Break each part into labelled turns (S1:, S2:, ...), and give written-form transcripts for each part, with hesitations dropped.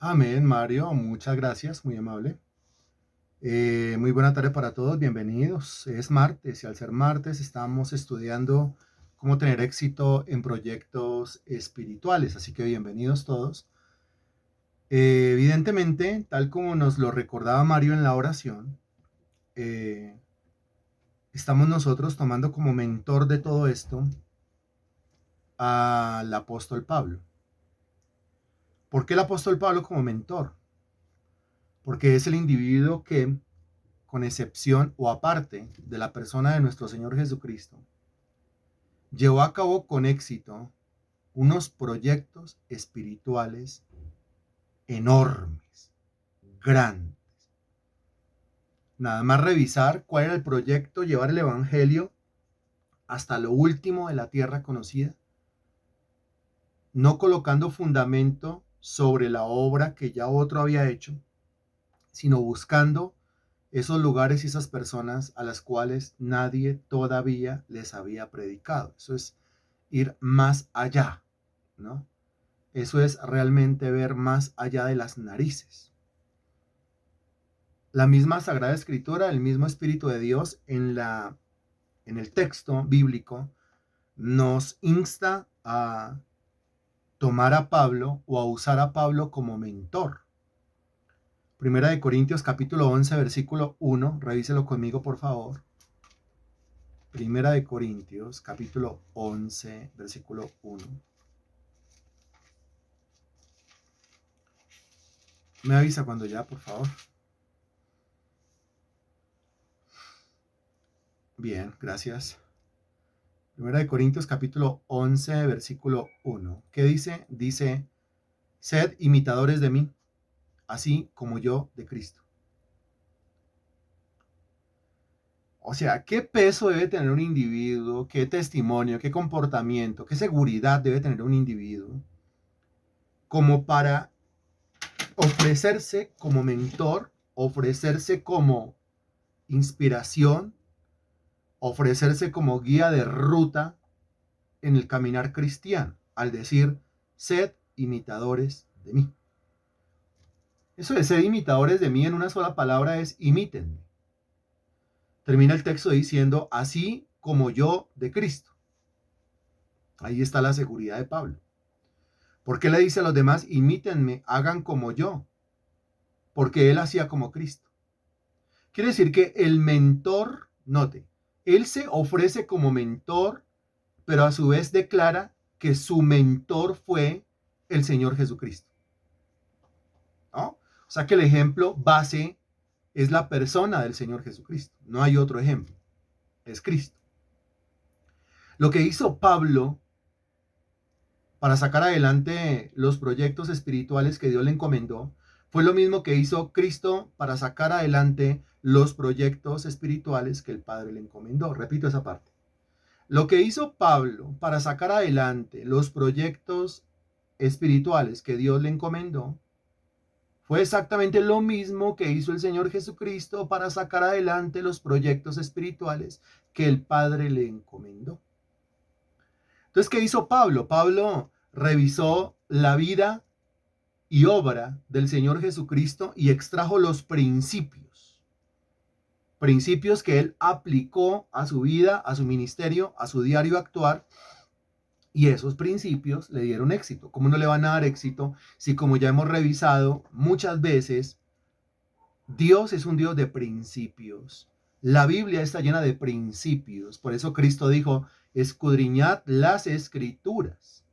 S1: Amén, Mario, muchas gracias, muy amable. Muy buena tarde para todos, bienvenidos. Es martes y al ser martes estamos estudiando cómo tener éxito en proyectos espirituales, así que bienvenidos todos. Evidentemente, tal como nos lo recordaba Mario en la oración, eh, estamos nosotros tomando como mentor de todo esto al apóstol Pablo. ¿Por qué el apóstol Pablo como mentor? Porque es el individuo que, con excepción o aparte de la persona de nuestro Señor Jesucristo, llevó a cabo con éxito unos proyectos espirituales enormes, grandes. Nada más revisar cuál era el proyecto, llevar el Evangelio hasta lo último de la tierra conocida, no colocando fundamento sobre la obra que ya otro había hecho, sino buscando esos lugares y esas personas a las cuales nadie todavía les había predicado. Eso es ir más allá, ¿no? Eso es realmente ver más allá de las narices. La misma Sagrada Escritura, el mismo Espíritu de Dios en el texto bíblico nos insta a tomar a Pablo o a usar a Pablo como mentor. Primera de Corintios capítulo 11 versículo 1, revíselo conmigo por favor. Primera de Corintios capítulo 11 versículo 1. Me avisa cuando ya, por favor. Bien, gracias. Primera de Corintios capítulo 11 versículo 1. ¿Qué dice? Dice, sed imitadores de mí, así como yo de Cristo. O sea, ¿qué peso debe tener un individuo? ¿Qué testimonio? ¿Qué comportamiento? ¿Qué seguridad debe tener un individuo? Como para ofrecerse como mentor, ofrecerse como inspiración, ofrecerse como guía de ruta en el caminar cristiano, al decir, sed imitadores de mí. Eso de ser imitadores de mí en una sola palabra es imítenme. Termina el texto diciendo, así como yo de Cristo. Ahí está la seguridad de Pablo. ¿Por qué le dice a los demás, imítenme, hagan como yo? Porque él hacía como Cristo. Quiere decir que el mentor, note, él se ofrece como mentor, pero a su vez declara que su mentor fue el Señor Jesucristo, ¿no? O sea que el ejemplo base es la persona del Señor Jesucristo. No hay otro ejemplo. Es Cristo. Lo que hizo Pablo para sacar adelante los proyectos espirituales que Dios le encomendó fue lo mismo que hizo Cristo para sacar adelante los proyectos espirituales que el Padre le encomendó. Repito esa parte. Lo que hizo Pablo para sacar adelante los proyectos espirituales que Dios le encomendó fue exactamente lo mismo que hizo el Señor Jesucristo para sacar adelante los proyectos espirituales que el Padre le encomendó. Entonces, ¿qué hizo Pablo? Pablo revisó la vida y obra del Señor Jesucristo y extrajo los principios que él aplicó a su vida, a su ministerio, a su diario actuar, y esos principios le dieron éxito. ¿Cómo no le van a dar éxito si, como ya hemos revisado muchas veces, Dios es un Dios de principios? La Biblia está llena de principios. Por eso Cristo dijo, escudriñad las escrituras.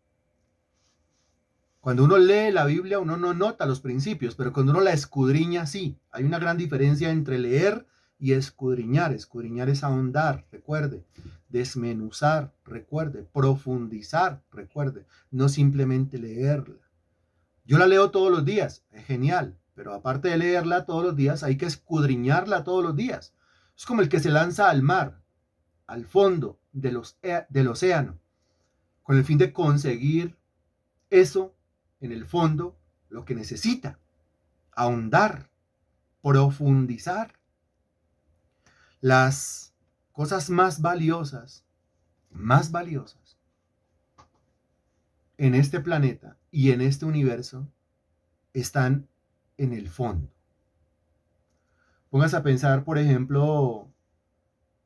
S1: Cuando uno lee la Biblia, uno no nota los principios, pero cuando uno la escudriña, sí. Hay una gran diferencia entre leer y escudriñar. Escudriñar es ahondar, recuerde. Desmenuzar, recuerde. Profundizar, recuerde. No simplemente leerla. Yo la leo todos los días, es genial, pero aparte de leerla todos los días, hay que escudriñarla todos los días. Es como el que se lanza al mar, al fondo del océano, con el fin de conseguir eso en el fondo, lo que necesita, ahondar, profundizar. Las cosas más valiosas en este planeta y en este universo están en el fondo. Póngase a pensar, por ejemplo,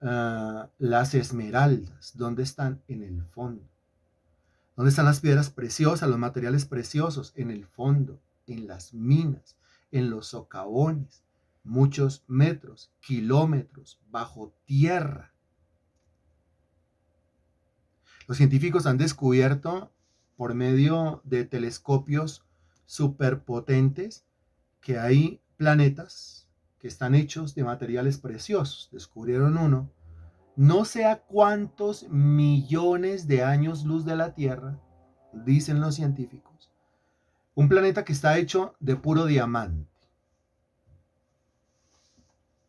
S1: las esmeraldas, ¿dónde están? En el fondo. ¿Dónde están las piedras preciosas, los materiales preciosos? En el fondo, en las minas, en los socavones, muchos metros, kilómetros, bajo tierra. Los científicos han descubierto por medio de telescopios superpotentes que hay planetas que están hechos de materiales preciosos. Descubrieron uno, no sé a cuántos millones de años luz de la Tierra, dicen los científicos. Un planeta que está hecho de puro diamante.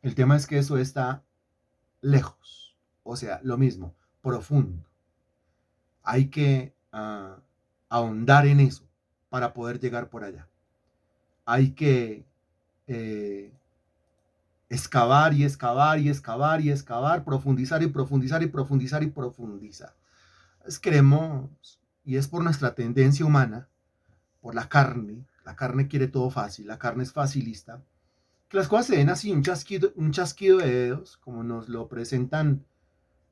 S1: El tema es que eso está lejos, o sea, lo mismo, profundo. Hay que ahondar en eso para poder llegar por allá. Hay que excavar y excavar y excavar y excavar, profundizar y profundizar y profundizar y profundizar. Queremos, y es por nuestra tendencia humana, por la carne quiere todo fácil, la carne es facilista, que las cosas se den así, un chasquido de dedos, como nos lo presentan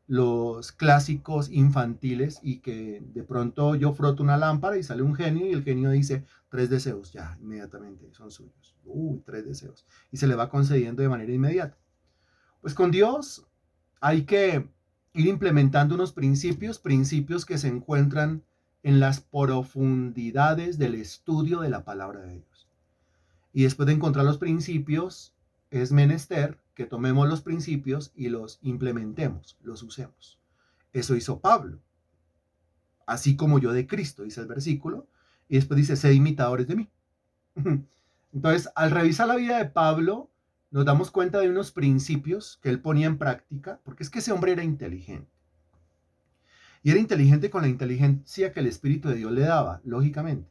S1: los clásicos infantiles, y que de pronto yo froto una lámpara y sale un genio y el genio dice 3 deseos, ya, inmediatamente son suyos. 3 deseos. Y se le va concediendo de manera inmediata. Pues con Dios hay que ir implementando unos principios que se encuentran en las profundidades del estudio de la palabra de Dios. Y después de encontrar los principios, es menester que tomemos los principios y los implementemos, los usemos. Eso hizo Pablo. Así como yo de Cristo, dice el versículo, y después dice, sed imitadores de mí. Entonces, al revisar la vida de Pablo, nos damos cuenta de unos principios que él ponía en práctica, porque es que ese hombre era inteligente. Y era inteligente con la inteligencia que el Espíritu de Dios le daba, lógicamente.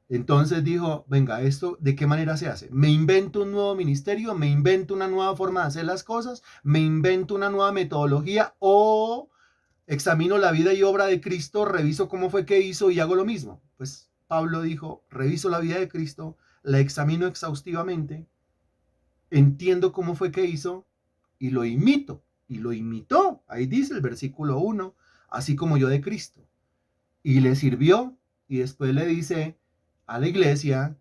S1: Entonces dijo, venga, ¿esto de qué manera se hace? Me invento un nuevo ministerio, me invento una nueva forma de hacer las cosas, me invento una nueva metodología, o examino la vida y obra de Cristo, reviso cómo fue que hizo y hago lo mismo. Pues Pablo dijo, reviso la vida de Cristo, la examino exhaustivamente, entiendo cómo fue que hizo y lo imito. Y lo imitó. Ahí dice el versículo 1, así como yo de Cristo. Y le sirvió, y después le dice a la iglesia,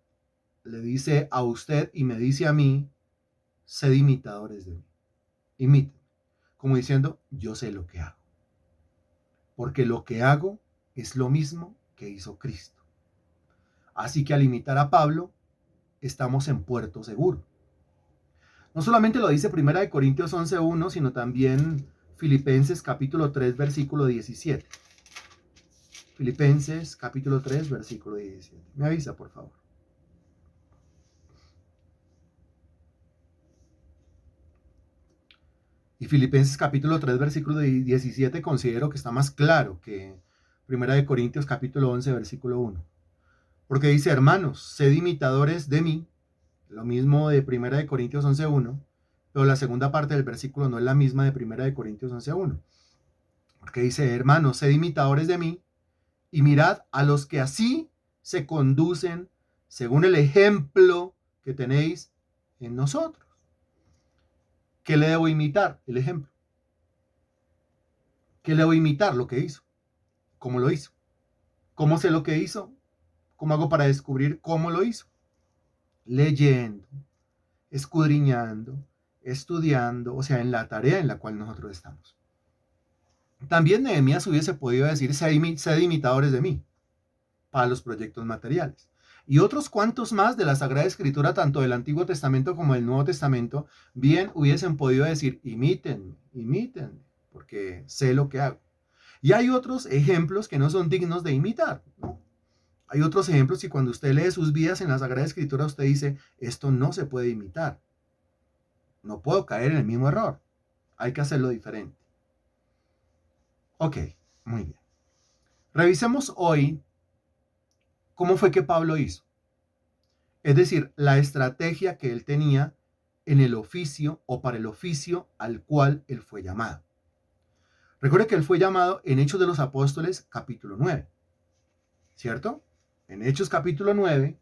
S1: le dice a usted y me dice a mí, sed imitadores de mí. Imiten. Como diciendo, yo sé lo que hago. Porque lo que hago es lo mismo que hizo Cristo. Así que al imitar a Pablo, estamos en puerto seguro. No solamente lo dice 1 Corintios 11:1, sino también Filipenses capítulo 3, versículo 17. Filipenses capítulo 3, versículo 17. Me avisa, por favor. Y Filipenses capítulo 3, versículo 17 considero que está más claro que 1 Corintios capítulo 11, versículo 1. Porque dice, hermanos, sed imitadores de mí, lo mismo de 1 Corintios 11:1, pero la segunda parte del versículo no es la misma de 1 Corintios 11:1. Porque dice, hermanos, sed imitadores de mí, y mirad a los que así se conducen según el ejemplo que tenéis en nosotros. ¿Qué le debo imitar? El ejemplo. ¿Qué le debo imitar? Lo que hizo. ¿Cómo lo hizo? ¿Cómo sé lo que hizo? ¿Cómo hago para descubrir cómo lo hizo? Leyendo, escudriñando, estudiando, o sea, en la tarea en la cual nosotros estamos. También Nehemías hubiese podido decir, sed imitadores de mí, para los proyectos materiales. Y otros cuantos más de la Sagrada Escritura, tanto del Antiguo Testamento como del Nuevo Testamento, bien hubiesen podido decir, imítenme, porque sé lo que hago. Y hay otros ejemplos que no son dignos de imitar, ¿no? Hay otros ejemplos y cuando usted lee sus vidas en la Sagrada Escritura, usted dice, esto no se puede imitar. No puedo caer en el mismo error. Hay que hacerlo diferente. Ok, muy bien. Revisemos hoy cómo fue que Pablo hizo. Es decir, la estrategia que él tenía en el oficio o para el oficio al cual él fue llamado. Recuerde que él fue llamado en Hechos de los Apóstoles capítulo 9, ¿cierto? En Hechos capítulo 9,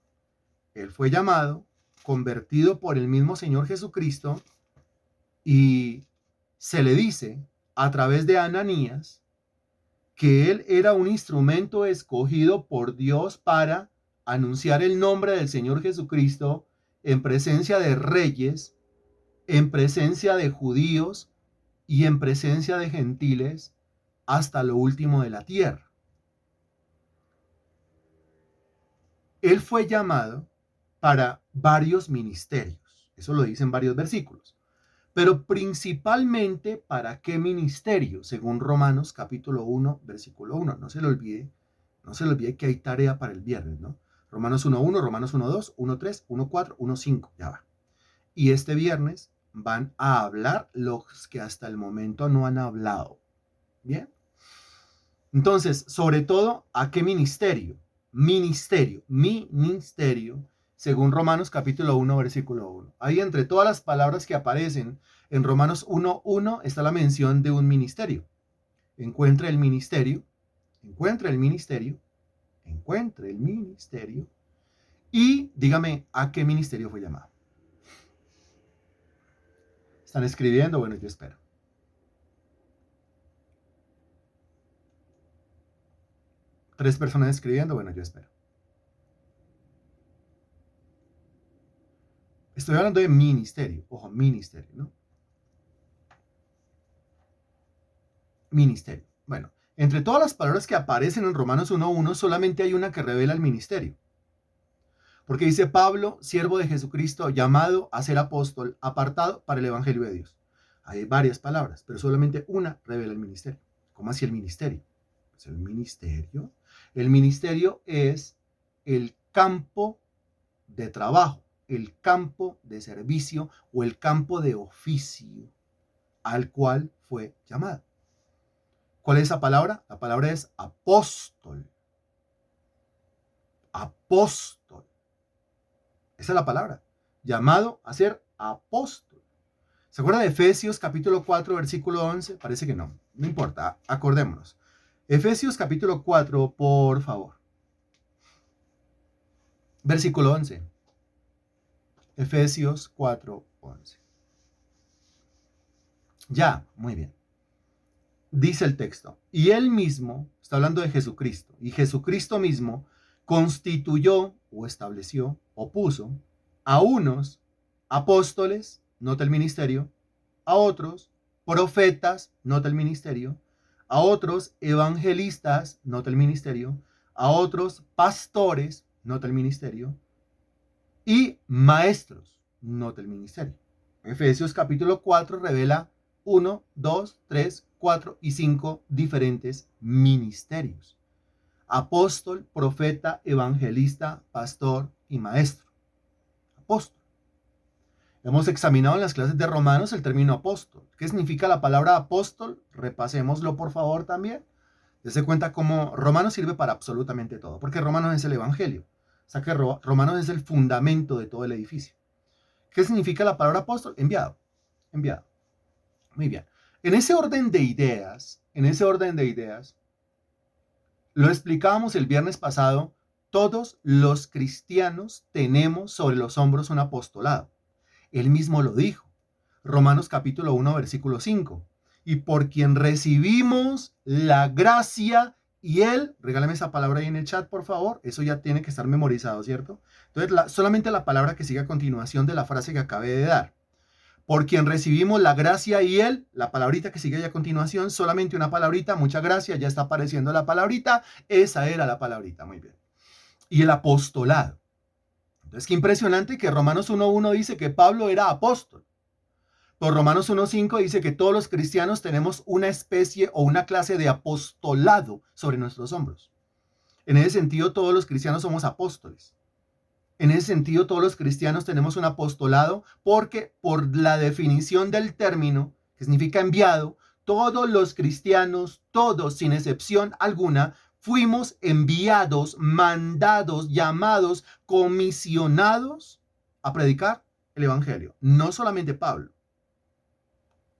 S1: Él fue llamado, convertido por el mismo Señor Jesucristo, y se le dice a través de Ananías que él era un instrumento escogido por Dios para anunciar el nombre del Señor Jesucristo en presencia de reyes, en presencia de judíos y en presencia de gentiles hasta lo último de la tierra. Él fue llamado para varios ministerios, eso lo dicen varios versículos, pero principalmente para qué ministerio, según Romanos capítulo 1, versículo 1. No se le olvide que hay tarea para el viernes, ¿no? Romanos 1.1, Romanos 1.2, 1.3, 1.4, 1.5, ya va. Y este viernes van a hablar los que hasta el momento no han hablado. ¿Bien? Entonces, sobre todo, ¿a qué ministerio? Ministerio, según Romanos capítulo 1, versículo 1. Ahí entre todas las palabras que aparecen en Romanos 1.1 está la mención de un ministerio. Encuentre el ministerio y dígame a qué ministerio fue llamado. ¿Están escribiendo? Bueno, yo espero. ¿3 personas escribiendo? Bueno, yo espero. Estoy hablando de ministerio. Ojo, ministerio, ¿no? Ministerio. Bueno, entre todas las palabras que aparecen en Romanos 1.1, solamente hay una que revela el ministerio. Porque dice Pablo, siervo de Jesucristo, llamado a ser apóstol, apartado para el evangelio de Dios. Hay varias palabras, pero solamente una revela el ministerio. ¿Cómo así el ministerio? Pues el ministerio es el campo de trabajo, el campo de servicio o el campo de oficio al cual fue llamado. ¿Cuál es esa palabra? La palabra es apóstol. Apóstol. Esa es la palabra. Llamado a ser apóstol. ¿Se acuerda de Efesios capítulo 4, versículo 11? Parece que no. No importa. Acordémonos. Efesios capítulo 4, por favor. Versículo 11. Efesios 4, 11. Ya, muy bien. Dice el texto, y él mismo, está hablando de Jesucristo, y Jesucristo mismo constituyó o estableció o puso a unos apóstoles, nota el ministerio, a otros profetas, nota el ministerio, a otros evangelistas, nota el ministerio, a otros pastores, nota el ministerio, y maestros, nota el ministerio. Efesios capítulo 4 revela 1, 2, 3, 4 y 5 diferentes ministerios. Apóstol, profeta, evangelista, pastor y maestro. Apóstol. Hemos examinado en las clases de Romanos el término apóstol. ¿Qué significa la palabra apóstol? Repasémoslo por favor también. Dese cuenta cómo Romanos sirve para absolutamente todo, porque Romanos es el evangelio. O sea que Romanos es el fundamento de todo el edificio. ¿Qué significa la palabra apóstol? Enviado. Enviado. Muy bien. En ese orden de ideas, lo explicábamos el viernes pasado, todos los cristianos tenemos sobre los hombros un apostolado. Él mismo lo dijo. Romanos capítulo 1, versículo 5. Y por quien recibimos la gracia y él, regálame esa palabra ahí en el chat, por favor. Eso ya tiene que estar memorizado, ¿cierto? Entonces, solamente la palabra que sigue a continuación de la frase que acabé de dar. Por quien recibimos la gracia y él, la palabrita que sigue ahí a continuación, solamente una palabrita, muchas gracias, ya está apareciendo la palabrita, esa era la palabrita, muy bien. Y el apostolado. Entonces, qué impresionante que Romanos 1.1 dice que Pablo era apóstol. Por Romanos 1.5 dice que todos los cristianos tenemos una especie o una clase de apostolado sobre nuestros hombros. En ese sentido, todos los cristianos somos apóstoles. En ese sentido, todos los cristianos tenemos un apostolado porque por la definición del término, que significa enviado, todos los cristianos, todos sin excepción alguna, fuimos enviados, mandados, llamados, comisionados a predicar el evangelio. No solamente Pablo,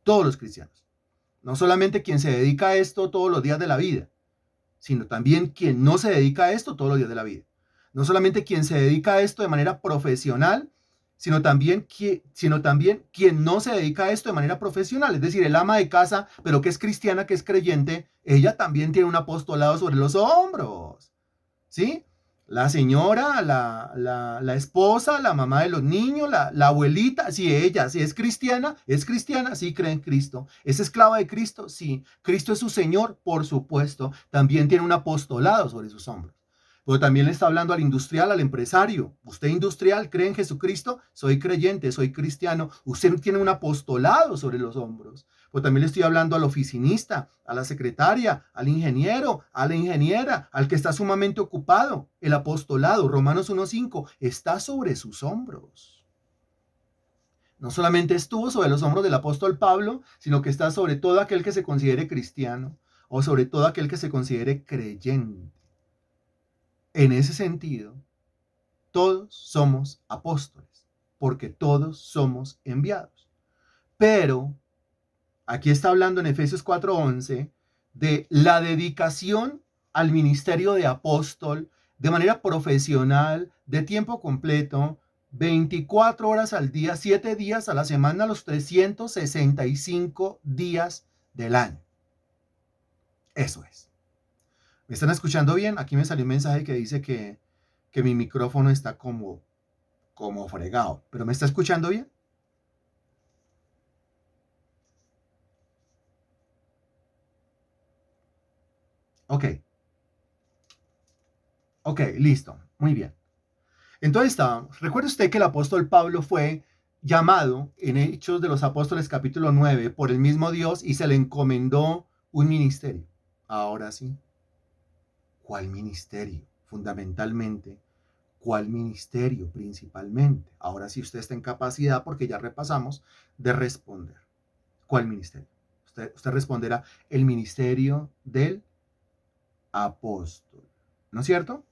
S1: todos los cristianos. No solamente quien se dedica a esto todos los días de la vida, sino también quien no se dedica a esto todos los días de la vida. No solamente quien se dedica a esto de manera profesional, sino también quien no se dedica a esto de manera profesional. Es decir, el ama de casa, pero que es cristiana, que es creyente, ella también tiene un apostolado sobre los hombros. ¿Sí? La señora, la esposa, la mamá de los niños, la abuelita, si ella, si es cristiana, sí cree en Cristo. ¿Es esclava de Cristo? Sí. ¿Cristo es su Señor? Por supuesto. También tiene un apostolado sobre sus hombros. Pero también le está hablando al industrial, al empresario. ¿Usted industrial cree en Jesucristo? Soy creyente, soy cristiano. Usted tiene un apostolado sobre los hombros. Pues también le estoy hablando al oficinista, a la secretaria, al ingeniero, a la ingeniera, al que está sumamente ocupado. El apostolado, Romanos 1:5, está sobre sus hombros. No solamente estuvo sobre los hombros del apóstol Pablo, sino que está sobre todo aquel que se considere cristiano o sobre todo aquel que se considere creyente. En ese sentido, todos somos apóstoles, porque todos somos enviados. Pero aquí está hablando en Efesios 4:11 de la dedicación al ministerio de apóstol de manera profesional, de tiempo completo, 24 horas al día, 7 días a la semana, los 365 días del año. Eso es. ¿Me están escuchando bien? Aquí me salió un mensaje que dice que mi micrófono está como fregado. ¿Pero me está escuchando bien? Ok. Ok, listo. Muy bien. Entonces estábamos. Recuerde usted que el apóstol Pablo fue llamado en Hechos de los Apóstoles capítulo 9 por el mismo Dios y se le encomendó un ministerio. Ahora sí. ¿Cuál ministerio? Fundamentalmente, ¿cuál ministerio principalmente? Ahora sí usted está en capacidad, porque ya repasamos, de responder. ¿Cuál ministerio? Usted responderá el ministerio del apóstol. ¿No es cierto?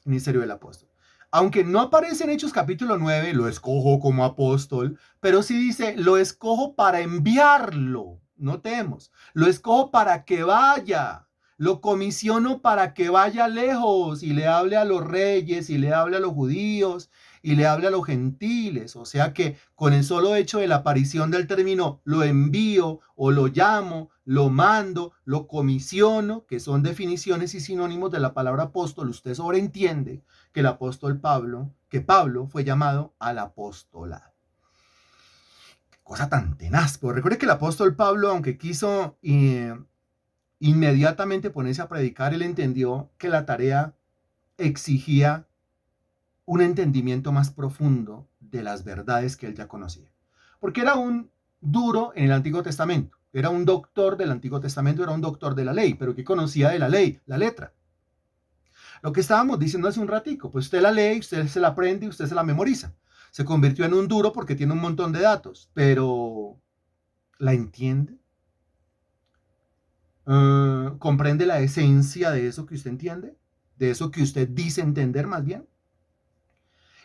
S1: Ministerio del apóstol. Aunque no aparece en Hechos capítulo 9, lo escojo como apóstol, pero sí dice, lo escojo para enviarlo. Notemos, lo escojo para que vaya. Lo comisiono para que vaya lejos y le hable a los reyes y le hable a los judíos y le hable a los gentiles. O sea que con el solo hecho de la aparición del término lo envío o lo llamo, lo mando, lo comisiono, que son definiciones y sinónimos de la palabra apóstol, usted sobreentiende que el apóstol Pablo, que Pablo fue llamado al apostolado. Cosa tan tenaz. Pero recuerde que el apóstol Pablo, aunque quiso inmediatamente ponerse a predicar, él entendió que la tarea exigía un entendimiento más profundo de las verdades que él ya conocía. Porque era un duro en el Antiguo Testamento, era un doctor del Antiguo Testamento, era un doctor de la ley, pero que conocía de la ley, la letra. Lo que estábamos diciendo hace un ratico, pues usted la lee, usted se la aprende y usted se la memoriza. Se convirtió en un duro porque tiene un montón de datos, pero ¿la entiende? ¿Comprende la esencia de eso que usted entiende? ¿De eso que usted dice entender más bien?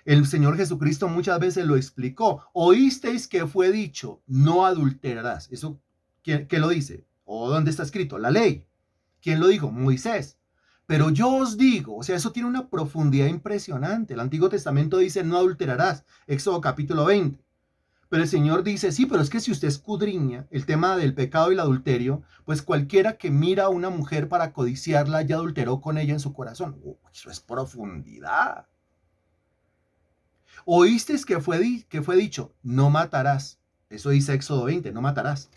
S1: El Señor Jesucristo muchas veces lo explicó. Oísteis que fue dicho, no adulterarás. ¿Eso qué lo dice? ¿O dónde está escrito? La ley. ¿Quién lo dijo? Moisés. Pero yo os digo, o sea, eso tiene una profundidad impresionante. El Antiguo Testamento dice, no adulterarás. Éxodo capítulo 20. Pero el Señor dice, sí, pero es que si usted escudriña el tema del pecado y el adulterio, pues cualquiera que mira a una mujer para codiciarla ya adulteró con ella en su corazón. Eso es profundidad. Oísteis que fue dicho, no matarás. Eso dice Éxodo 20, no matarás.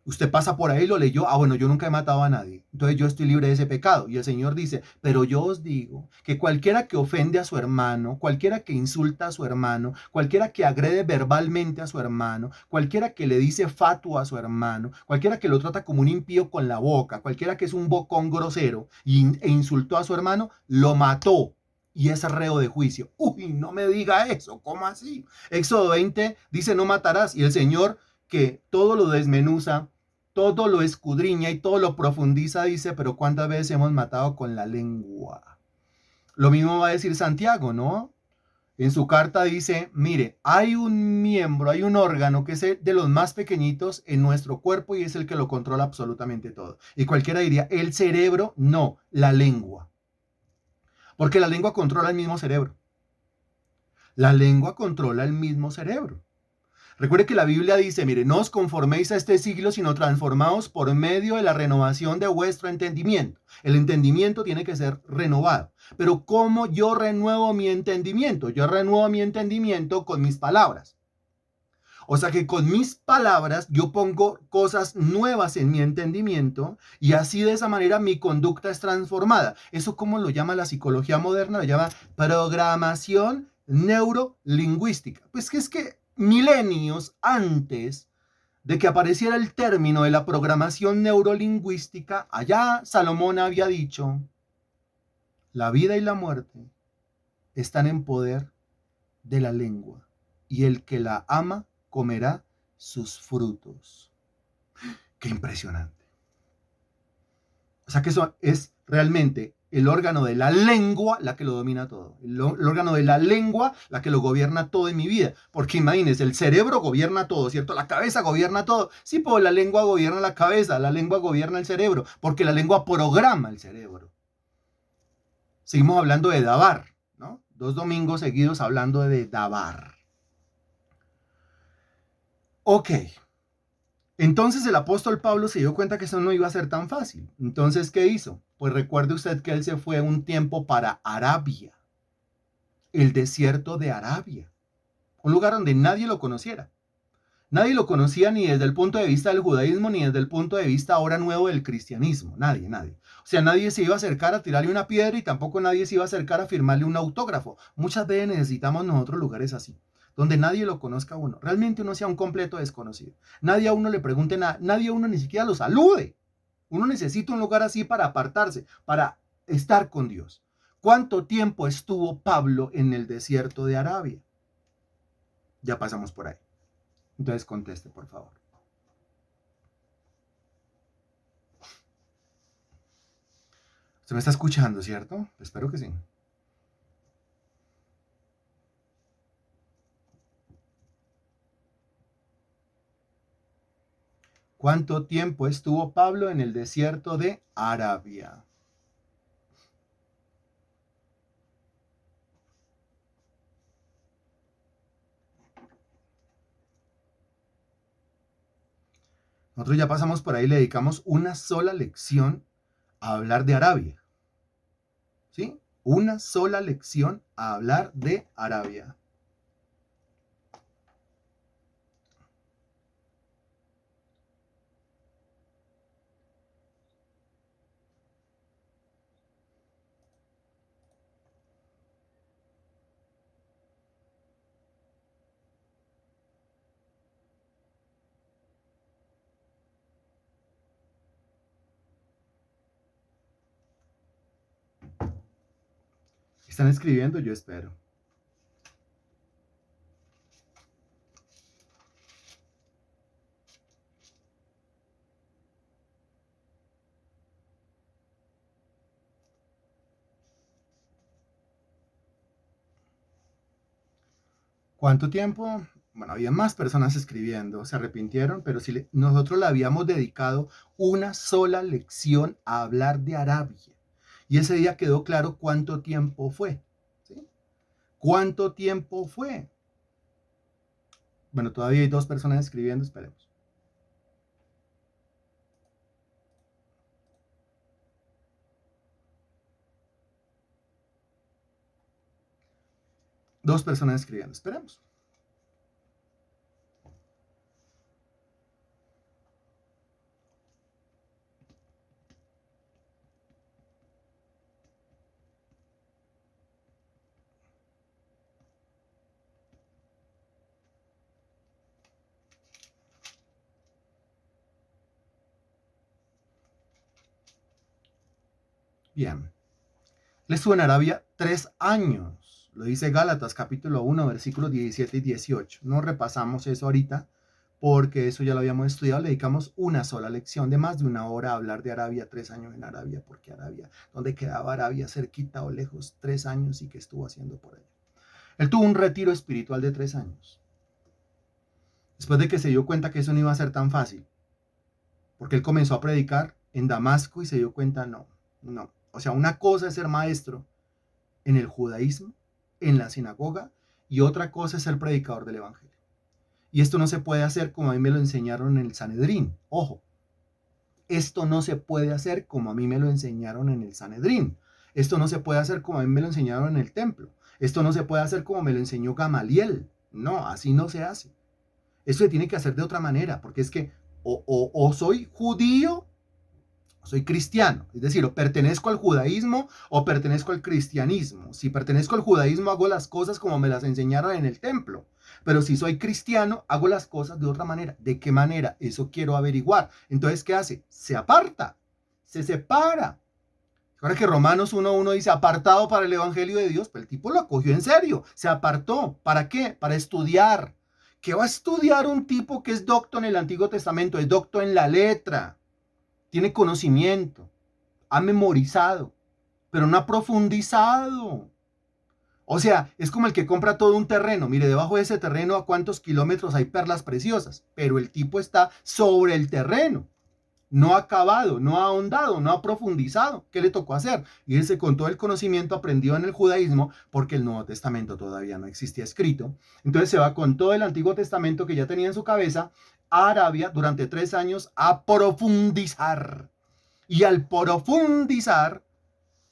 S1: Usted pasa por ahí y lo leyó, bueno, yo nunca he matado a nadie, entonces yo estoy libre de ese pecado. Y el Señor dice, pero yo os digo que cualquiera que ofende a su hermano, cualquiera que insulta a su hermano, cualquiera que agrede verbalmente a su hermano, cualquiera que le dice fatuo a su hermano, cualquiera que lo trata como un impío con la boca, cualquiera que es un bocón grosero e insultó a su hermano, lo mató. Y es reo de juicio. Uy, no me diga eso, ¿cómo así? Éxodo 20 dice, no matarás. Y el Señor, que todo lo desmenuza, todo lo escudriña y todo lo profundiza, dice, pero ¿cuántas veces hemos matado con la lengua? Lo mismo va a decir Santiago, ¿no? En su carta dice, mire, hay un miembro, hay un órgano que es de los más pequeñitos en nuestro cuerpo y es el que lo controla absolutamente todo. Y cualquiera diría, el cerebro, no, la lengua. Porque la lengua controla el mismo cerebro. La lengua controla el mismo cerebro. Recuerde que la Biblia dice, mire, no os conforméis a este siglo, sino transformaos por medio de la renovación de vuestro entendimiento. El entendimiento tiene que ser renovado. Pero ¿cómo yo renuevo mi entendimiento? Yo renuevo mi entendimiento con mis palabras. O sea que con mis palabras yo pongo cosas nuevas en mi entendimiento y así de esa manera mi conducta es transformada. Eso como lo llama la psicología moderna, lo llama programación neurolingüística. Pues que es que milenios antes de que apareciera el término de la programación neurolingüística, allá Salomón había dicho, la vida y la muerte están en poder de la lengua y el que la ama comerá sus frutos. Qué impresionante. O sea que eso es realmente el órgano de la lengua la que lo domina todo. El órgano de la lengua la que lo gobierna todo en mi vida. Porque imagínense, el cerebro gobierna todo, ¿cierto? La cabeza gobierna todo. Sí, pues la lengua gobierna la cabeza, la lengua gobierna el cerebro, porque la lengua programa el cerebro. Seguimos hablando de dabar, ¿no? 2 domingos seguidos hablando de dabar. Ok, entonces el apóstol Pablo se dio cuenta que eso no iba a ser tan fácil. Entonces, ¿qué hizo? Pues recuerde usted que él se fue un tiempo para Arabia, el desierto de Arabia, un lugar donde nadie lo conociera. Nadie lo conocía ni desde el punto de vista del judaísmo ni desde el punto de vista ahora nuevo del cristianismo. Nadie, nadie. O sea, nadie se iba a acercar a tirarle una piedra y tampoco nadie se iba a acercar a firmarle un autógrafo. Muchas veces necesitamos nosotros lugares así, donde nadie lo conozca a uno. Realmente uno sea un completo desconocido. Nadie a uno le pregunte nada, nadie a uno ni siquiera lo salude. Uno necesita un lugar así para apartarse, para estar con Dios. ¿Cuánto tiempo estuvo Pablo en el desierto de Arabia? Ya pasamos por ahí. Entonces conteste, por favor. Usted me está escuchando, ¿cierto? Espero que sí. ¿Cuánto tiempo estuvo Pablo en el desierto de Arabia? Nosotros ya pasamos por ahí, le dedicamos una sola lección a hablar de Arabia. ¿Sí? Una sola lección a hablar de Arabia. ¿Están escribiendo? Yo espero. ¿Cuánto tiempo? Bueno, había más personas escribiendo, se arrepintieron, pero si nosotros le habíamos dedicado una sola lección a hablar de Arabia. Y ese día quedó claro cuánto tiempo fue. ¿Sí? ¿Cuánto tiempo fue? Bueno, todavía hay 2 personas escribiendo, esperemos. Dos personas escribiendo, esperemos. Bien. Él estuvo en Arabia 3 años. Lo dice Gálatas capítulo 1, versículos 17 y 18. No repasamos eso ahorita porque eso ya lo habíamos estudiado. Le dedicamos una sola lección de más de una hora a hablar de Arabia, 3 años en Arabia. ¿Por qué Arabia? ¿Dónde quedaba Arabia? ¿Cerquita o lejos? 3 años y qué estuvo haciendo por allá. Él tuvo un retiro espiritual de 3 años. Después de que se dio cuenta que eso no iba a ser tan fácil. Porque él comenzó a predicar en Damasco y se dio cuenta, no. O sea, una cosa es ser maestro en el judaísmo, en la sinagoga, y otra cosa es ser predicador del evangelio. Y esto no se puede hacer como a mí me lo enseñaron en el Sanedrín. Ojo, esto no se puede hacer como a mí me lo enseñaron en el Sanedrín. Esto no se puede hacer como a mí me lo enseñaron en el templo. Esto no se puede hacer como me lo enseñó Gamaliel. No, así no se hace. Esto se tiene que hacer de otra manera, porque es que o soy judío o soy cristiano. Es decir, o pertenezco al judaísmo o pertenezco al cristianismo. Si pertenezco al judaísmo, hago las cosas como me las enseñaron en el templo. Pero si soy cristiano, hago las cosas de otra manera. ¿De qué manera? Eso quiero averiguar. Entonces, ¿qué hace? Se aparta, se separa. Ahora que Romanos 1:1 dice, apartado para el evangelio de Dios, pues el tipo lo acogió en serio, se apartó. ¿Para qué? Para estudiar. ¿Qué va a estudiar un tipo que es docto en el Antiguo Testamento? Es docto en la letra, tiene conocimiento, ha memorizado, pero no ha profundizado. O sea, es como el que compra todo un terreno. Mire, debajo de ese terreno a cuántos kilómetros hay perlas preciosas, pero el tipo está sobre el terreno. No ha acabado, no ha ahondado, no ha profundizado. ¿Qué le tocó hacer? Irse con todo el conocimiento aprendido en el judaísmo, porque el Nuevo Testamento todavía no existía escrito. Entonces se va con todo el Antiguo Testamento que ya tenía en su cabeza a Arabia durante 3 años a profundizar. Y al profundizar,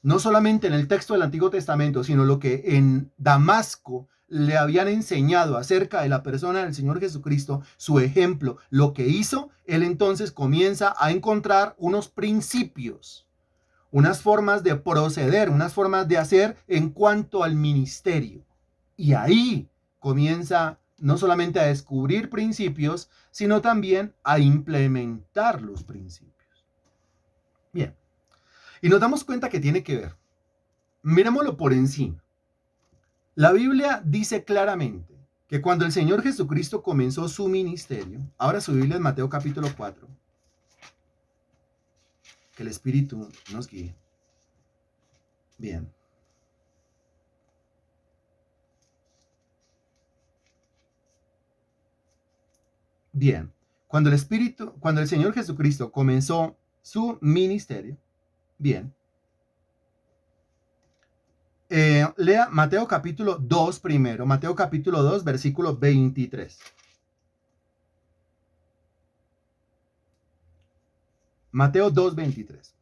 S1: no solamente en el texto del Antiguo Testamento, sino lo que en Damasco le habían enseñado acerca de la persona del Señor Jesucristo, su ejemplo, lo que hizo, él entonces comienza a encontrar unos principios, unas formas de proceder, unas formas de hacer en cuanto al ministerio. Y ahí comienza no solamente a descubrir principios, sino también a implementar los principios. Bien, y nos damos cuenta que tiene que ver. Mirémoslo por encima. La Biblia dice claramente que cuando el Señor Jesucristo comenzó su ministerio, ahora su Biblia es Mateo capítulo 4, que el Espíritu nos guíe. Bien. Bien. Cuando el Señor Jesucristo comenzó su ministerio, bien. Lea Mateo capítulo 2 primero, Mateo capítulo 2, versículo 23. Mateo 2, 23.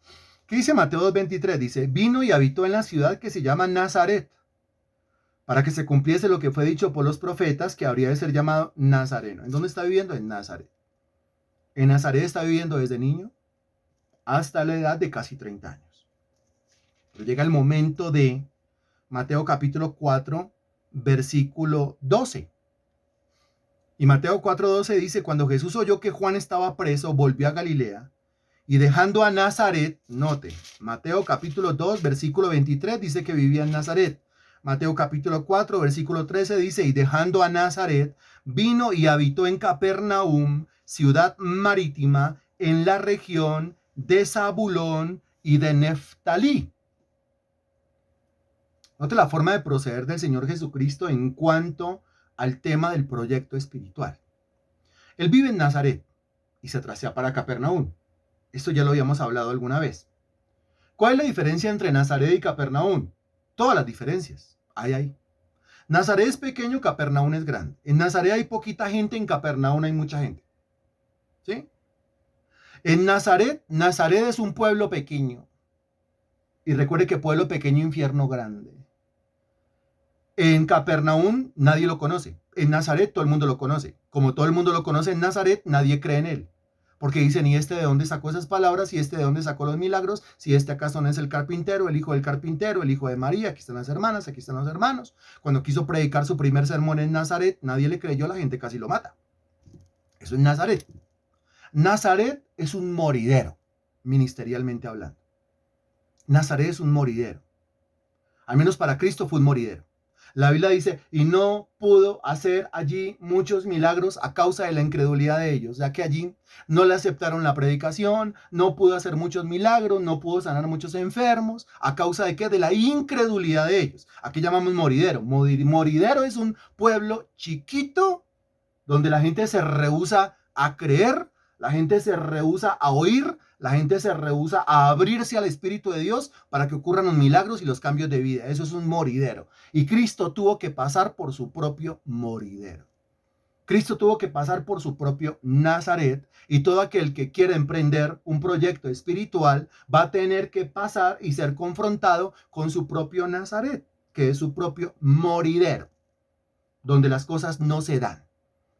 S1: ¿Qué dice Mateo 2, 23? Dice, vino y habitó en la ciudad que se llama Nazaret, para que se cumpliese lo que fue dicho por los profetas, que habría de ser llamado Nazareno. ¿En dónde está viviendo? En Nazaret. En Nazaret está viviendo desde niño hasta la edad de casi 30 años. Pero llega el momento de Mateo capítulo 4, versículo 12. Y Mateo 4:12 dice, cuando Jesús oyó que Juan estaba preso, volvió a Galilea, y dejando a Nazaret, note, Mateo capítulo 2, versículo 23 dice que vivía en Nazaret. Mateo capítulo 4, versículo 13 dice, y dejando a Nazaret, vino y habitó en Capernaum, ciudad marítima, en la región de Zabulón y de Neftalí. Note la forma de proceder del Señor Jesucristo en cuanto al tema del proyecto espiritual. Él vive en Nazaret y se trasea para Capernaum. Esto ya lo habíamos hablado alguna vez. ¿Cuál es la diferencia entre Nazaret y Capernaum? Todas las diferencias. Hay. Nazaret es pequeño, Capernaum es grande. En Nazaret hay poquita gente, en Capernaum hay mucha gente. ¿Sí? En Nazaret es un pueblo pequeño. Y recuerde que pueblo pequeño, infierno grande. En Capernaum nadie lo conoce. En Nazaret todo el mundo lo conoce. Como todo el mundo lo conoce en Nazaret, nadie cree en él. Porque dicen, ¿y este de dónde sacó esas palabras? ¿Y este de dónde sacó los milagros? Si este acaso no es el carpintero, el hijo del carpintero, el hijo de María. Aquí están las hermanas, aquí están los hermanos. Cuando quiso predicar su primer sermón en Nazaret, nadie le creyó, la gente casi lo mata. Eso es Nazaret. Nazaret es un moridero, ministerialmente hablando. Nazaret es un moridero. Al menos para Cristo fue un moridero. La Biblia dice, y no pudo hacer allí muchos milagros a causa de la incredulidad de ellos, ya que allí no le aceptaron la predicación, no pudo hacer muchos milagros, no pudo sanar muchos enfermos, ¿a causa de qué? De la incredulidad de ellos. Aquí llamamos moridero. Moridero es un pueblo chiquito donde la gente se rehúsa a creer, La gente se rehúsa a oír, la gente se rehúsa a abrirse al Espíritu de Dios para que ocurran los milagros y los cambios de vida. Eso es un moridero. Y Cristo tuvo que pasar por su propio moridero. Cristo tuvo que pasar por su propio Nazaret, y todo aquel que quiera emprender un proyecto espiritual va a tener que pasar y ser confrontado con su propio Nazaret, que es su propio moridero, donde las cosas no se dan,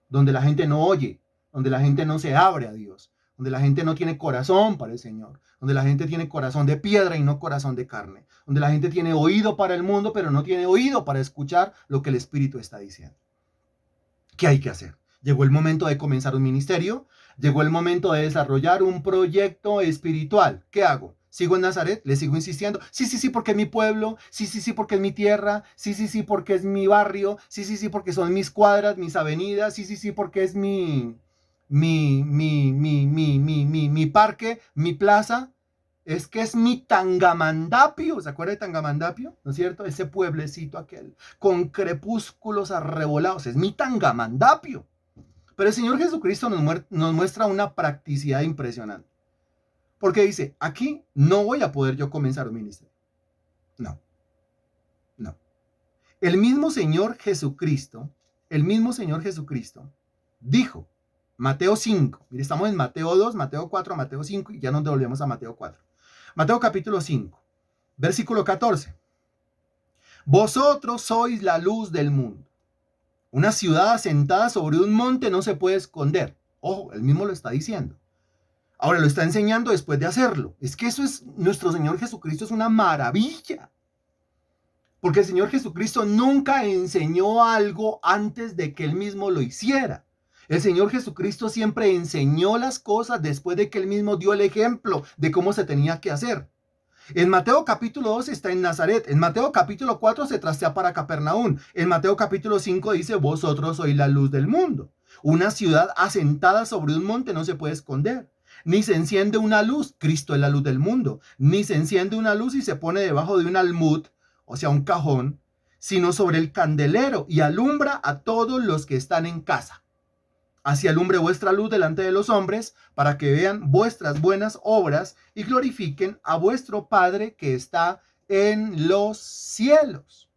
S1: donde la gente no oye, donde la gente no se abre a Dios, donde la gente no tiene corazón para el Señor, donde la gente tiene corazón de piedra y no corazón de carne, donde la gente tiene oído para el mundo, pero no tiene oído para escuchar lo que el Espíritu está diciendo. ¿Qué hay que hacer? Llegó el momento de comenzar un ministerio, llegó el momento de desarrollar un proyecto espiritual. ¿Qué hago? ¿Sigo en Nazaret? ¿Le sigo insistiendo? Sí, porque es mi pueblo. Sí, porque es mi tierra. Sí, porque es mi barrio. Sí, porque son mis cuadras, mis avenidas. Sí, porque es mi parque, mi plaza. Es que es mi Tangamandapio. ¿Se acuerda de Tangamandapio? ¿No es cierto? Ese pueblecito aquel, con crepúsculos arrebolados. Es mi Tangamandapio. Pero el Señor Jesucristo nos muestra una practicidad impresionante. Porque dice, aquí no voy a poder yo comenzar un ministerio. No. El mismo Señor Jesucristo dijo, Mateo 5, mire, estamos en Mateo 2, Mateo 4, Mateo 5, y ya nos devolvemos a Mateo 4. Mateo capítulo 5, versículo 14. Vosotros sois la luz del mundo. Una ciudad asentada sobre un monte no se puede esconder. Ojo, él mismo lo está diciendo. Ahora lo está enseñando después de hacerlo. Es que eso es, nuestro Señor Jesucristo es una maravilla. Porque el Señor Jesucristo nunca enseñó algo antes de que él mismo lo hiciera. El Señor Jesucristo siempre enseñó las cosas después de que él mismo dio el ejemplo de cómo se tenía que hacer. En Mateo capítulo 2 está en Nazaret. En Mateo capítulo 4 se trastea para Capernaum. En Mateo capítulo 5 dice, vosotros sois la luz del mundo. Una ciudad asentada sobre un monte no se puede esconder. Ni se enciende una luz, Cristo es la luz del mundo. Ni se enciende una luz y se pone debajo de un almud, o sea, un cajón, sino sobre el candelero y alumbra a todos los que están en casa. Así alumbre vuestra luz delante de los hombres, para que vean vuestras buenas obras y glorifiquen a vuestro Padre que está en los cielos.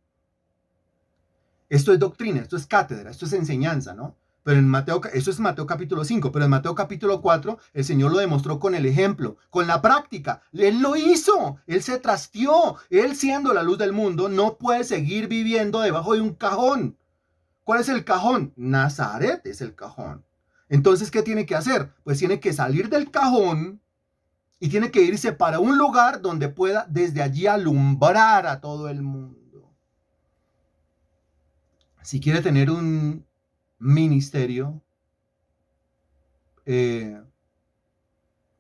S1: Esto es doctrina, esto es cátedra, esto es enseñanza, ¿no? Pero en Mateo, eso es Mateo capítulo 5, pero en Mateo capítulo 4 el Señor lo demostró con el ejemplo, con la práctica. Él lo hizo, él se trasteó. Él, siendo la luz del mundo, no puede seguir viviendo debajo de un cajón. ¿Cuál es el cajón? Nazaret es el cajón. Entonces, ¿qué tiene que hacer? Pues tiene que salir del cajón y tiene que irse para un lugar donde pueda desde allí alumbrar a todo el mundo. Si quiere tener un ministerio que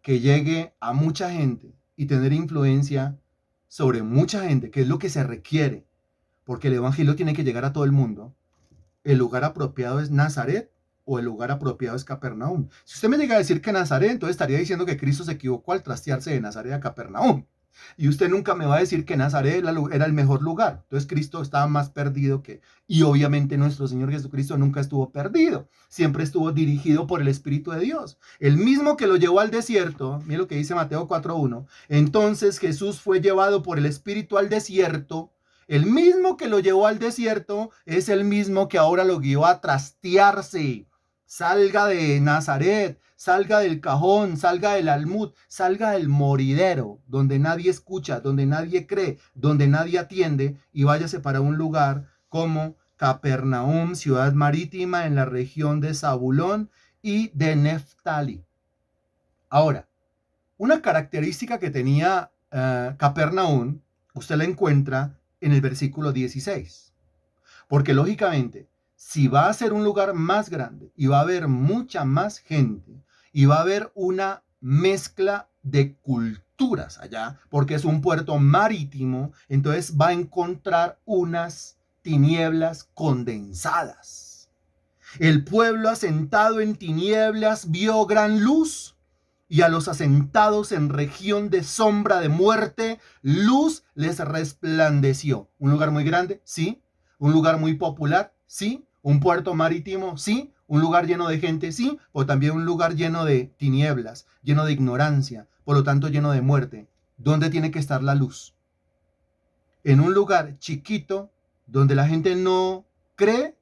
S1: llegue a mucha gente y tener influencia sobre mucha gente, que es lo que se requiere, porque el evangelio tiene que llegar a todo el mundo, el lugar apropiado es Nazaret o el lugar apropiado es Capernaum. Si usted me llega a decir que Nazaret, entonces estaría diciendo que Cristo se equivocó al trastearse de Nazaret a Capernaum. Y usted nunca me va a decir que Nazaret era el mejor lugar. Entonces Cristo estaba más perdido que... Y obviamente nuestro Señor Jesucristo nunca estuvo perdido. Siempre estuvo dirigido por el Espíritu de Dios. El mismo que lo llevó al desierto, mire lo que dice Mateo 4.1. Entonces Jesús fue llevado por el Espíritu al desierto. El mismo que lo llevó al desierto es el mismo que ahora lo guió a trastearse. Salga de Nazaret, salga del cajón, salga del almud, salga del moridero, donde nadie escucha, donde nadie cree, donde nadie atiende, y váyase para un lugar como Capernaum, ciudad marítima en la región de Zabulón y de Neftali. Ahora, una característica que tenía Capernaum, usted la encuentra en el versículo 16. Porque lógicamente, si va a ser un lugar más grande y va a haber mucha más gente y va a haber una mezcla de culturas allá, porque es un puerto marítimo, entonces va a encontrar unas tinieblas condensadas. El pueblo asentado en tinieblas vio gran luz, y a los asentados en región de sombra de muerte, luz les resplandeció. Un lugar muy grande, sí. Un lugar muy popular, sí. Un puerto marítimo, sí. Un lugar lleno de gente, sí, o también un lugar lleno de tinieblas, lleno de ignorancia, por lo tanto lleno de muerte. ¿Dónde tiene que estar la luz? ¿En un lugar chiquito donde la gente no cree,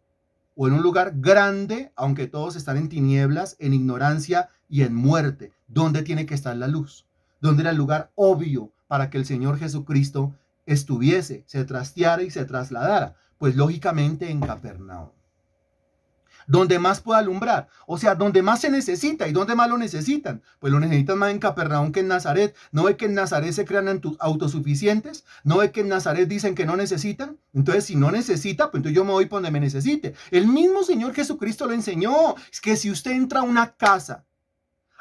S1: o en un lugar grande, aunque todos están en tinieblas, en ignorancia y en muerte? ¿Dónde tiene que estar la luz? ¿Dónde era el lugar obvio para que el Señor Jesucristo estuviese, se trasteara y se trasladara? Pues lógicamente en Capernaum, donde más puede alumbrar, o sea, donde más se necesita. ¿Y dónde más lo necesitan? Pues lo necesitan más en Capernaum que en Nazaret. ¿No ve que en Nazaret se crean autosuficientes? ¿No ve que en Nazaret dicen que no necesitan? Entonces, si no necesita, pues entonces yo me voy por donde me necesite. El mismo Señor Jesucristo lo enseñó. Es que si usted entra a una casa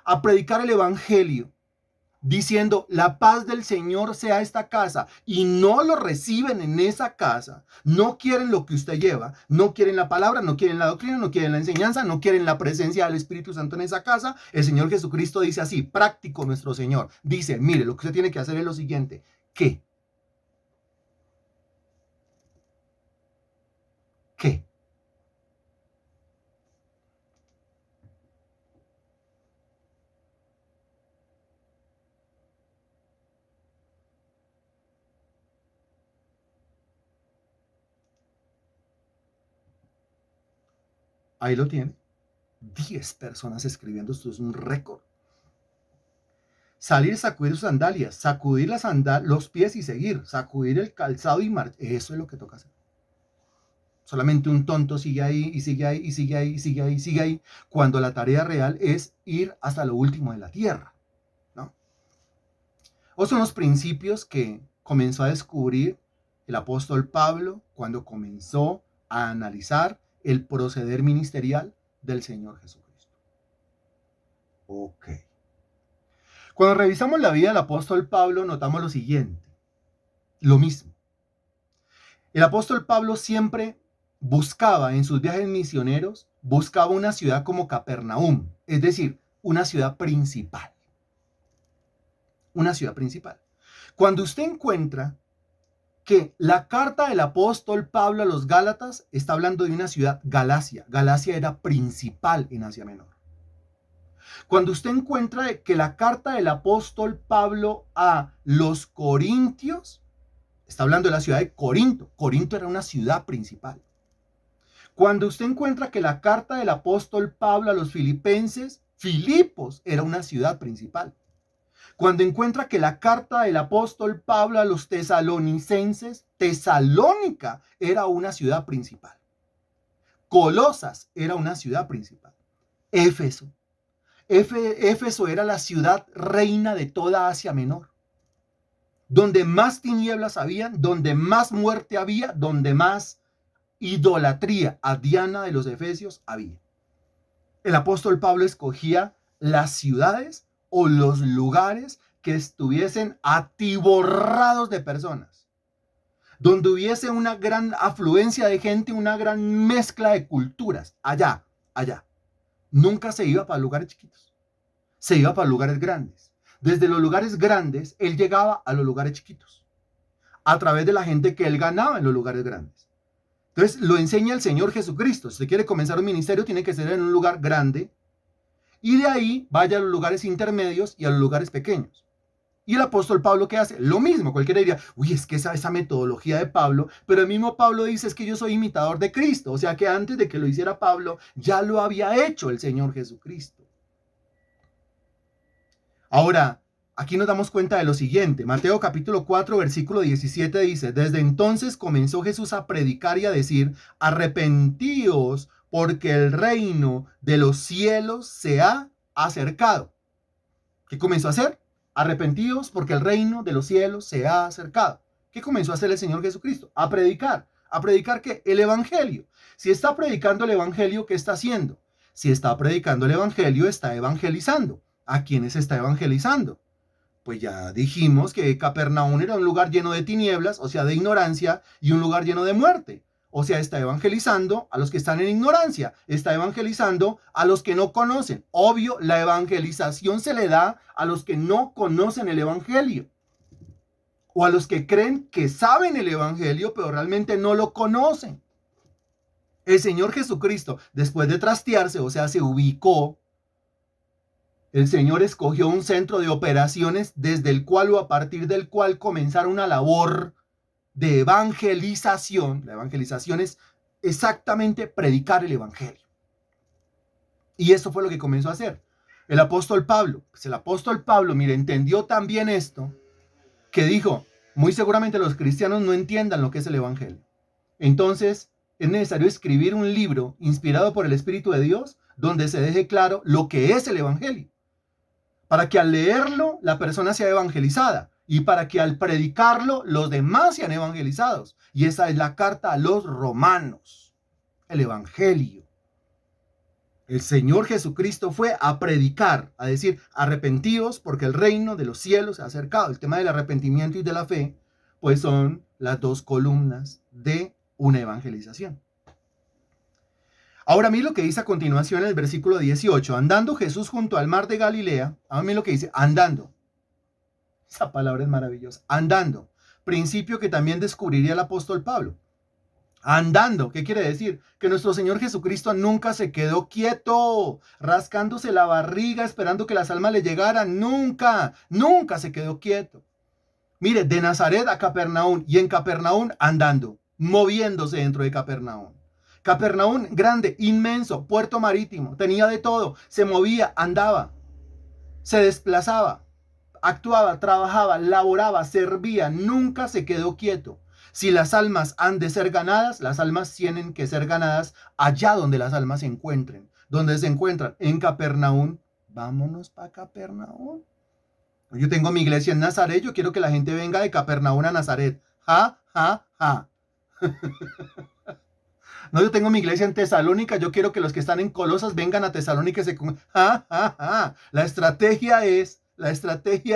S1: a predicar el evangelio, diciendo, la paz del Señor sea esta casa, y no lo reciben en esa casa, no quieren lo que usted lleva, no quieren la palabra, no quieren la doctrina, no quieren la enseñanza, no quieren la presencia del Espíritu Santo en esa casa, el Señor Jesucristo dice así, práctico nuestro Señor, dice, mire, lo que usted tiene que hacer es lo siguiente, ¿qué? ¿Qué? Ahí lo tiene. 10 personas escribiendo, esto es un récord. Salir, sacudir sus sandalias, sacudir los pies y seguir, sacudir el calzado y marchar. Eso es lo que toca hacer. Solamente un tonto sigue ahí y sigue ahí y sigue ahí y sigue ahí y sigue ahí, cuando la tarea real es ir hasta lo último de la tierra, ¿no? O son los principios que comenzó a descubrir el apóstol Pablo cuando comenzó a analizar el proceder ministerial del Señor Jesucristo. Ok. Cuando revisamos la vida del apóstol Pablo, notamos lo siguiente, lo mismo. El apóstol Pablo siempre buscaba en sus viajes misioneros, buscaba una ciudad como Capernaum, es decir, una ciudad principal. Una ciudad principal. Cuando usted encuentra que la carta del apóstol Pablo a los Gálatas está hablando de una ciudad, Galacia. Galacia era principal en Asia Menor. Cuando usted encuentra que la carta del apóstol Pablo a los Corintios está hablando de la ciudad de Corinto. Corinto era una ciudad principal. Cuando usted encuentra que la carta del apóstol Pablo a los filipenses, Filipos era una ciudad principal. Cuando encuentra que la carta del apóstol Pablo a los tesalonicenses, Tesalónica era una ciudad principal. Colosas era una ciudad principal. Éfeso. Éfeso era la ciudad reina de toda Asia Menor, donde más tinieblas había, donde más muerte había, donde más idolatría a Diana de los Efesios había. El apóstol Pablo escogía las ciudades o los lugares que estuviesen atiborrados de personas, donde hubiese una gran afluencia de gente, una gran mezcla de culturas, allá. Nunca se iba para lugares chiquitos, se iba para lugares grandes. Desde los lugares grandes, él llegaba a los lugares chiquitos, a través de la gente que él ganaba en los lugares grandes. Entonces, lo enseña el Señor Jesucristo. Si usted quiere comenzar un ministerio, tiene que ser en un lugar grande, y de ahí vaya a los lugares intermedios y a los lugares pequeños. Y el apóstol Pablo, ¿qué hace? Lo mismo. Cualquiera diría, uy, es que esa metodología de Pablo, pero el mismo Pablo dice, es que yo soy imitador de Cristo. O sea que antes de que lo hiciera Pablo, ya lo había hecho el Señor Jesucristo. Ahora, aquí nos damos cuenta de lo siguiente. Mateo capítulo 4, versículo 17 dice, desde entonces comenzó Jesús a predicar y a decir, arrepentíos porque el reino de los cielos se ha acercado. ¿Qué comenzó a hacer? Arrepentíos porque el reino de los cielos se ha acercado. ¿Qué comenzó a hacer el Señor Jesucristo? A predicar. ¿A predicar qué? El evangelio. Si está predicando el evangelio, ¿qué está haciendo? Si está predicando el evangelio, está evangelizando. ¿A quiénes está evangelizando? Pues ya dijimos que Capernaum era un lugar lleno de tinieblas, o sea, de ignorancia, y un lugar lleno de muerte. O sea, está evangelizando a los que están en ignorancia, está evangelizando a los que no conocen. Obvio, la evangelización se le da a los que no conocen el evangelio, o a los que creen que saben el evangelio, pero realmente no lo conocen. El Señor Jesucristo, después de trastearse, o sea, se ubicó, el Señor escogió un centro de operaciones desde el cual o a partir del cual comenzar una labor de evangelización. La evangelización es exactamente predicar el evangelio. Y eso fue lo que comenzó a hacer el apóstol Pablo. Pues el apóstol Pablo, mire, entendió también esto, que dijo, muy seguramente los cristianos no entiendan lo que es el evangelio. Entonces, es necesario escribir un libro inspirado por el Espíritu de Dios, donde se deje claro lo que es el evangelio, para que al leerlo la persona sea evangelizada y para que al predicarlo los demás sean evangelizados. Y esa es la carta a los romanos, el evangelio. El Señor Jesucristo fue a predicar, a decir, arrepentíos porque el reino de los cielos se ha acercado. El tema del arrepentimiento y de la fe, pues son las dos columnas de una evangelización. Ahora, a mí lo que dice a continuación en el versículo 18, andando Jesús junto al mar de Galilea, a mí lo que dice, andando. Esa palabra es maravillosa, andando. Principio que también descubriría el apóstol Pablo. Andando, ¿qué quiere decir? Que nuestro Señor Jesucristo nunca se quedó quieto, rascándose la barriga, esperando que las almas le llegaran. Nunca, nunca se quedó quieto. Mire, de Nazaret a Capernaum y en Capernaum andando, moviéndose dentro de Capernaum. Capernaum grande, inmenso, puerto marítimo, tenía de todo, se movía, andaba, se desplazaba, actuaba, trabajaba, laboraba, servía, nunca se quedó quieto. Si las almas han de ser ganadas, las almas tienen que ser ganadas allá donde las almas se encuentren. Donde se encuentran en Capernaum, vámonos para Capernaum. Yo tengo mi iglesia en Nazaret, yo quiero que la gente venga de Capernaum a Nazaret. Ja, ja, ja. No, yo tengo mi iglesia en Tesalónica, yo quiero que los que están en Colosas vengan a Tesalónica y se... Ja, ja, ja. La estrategia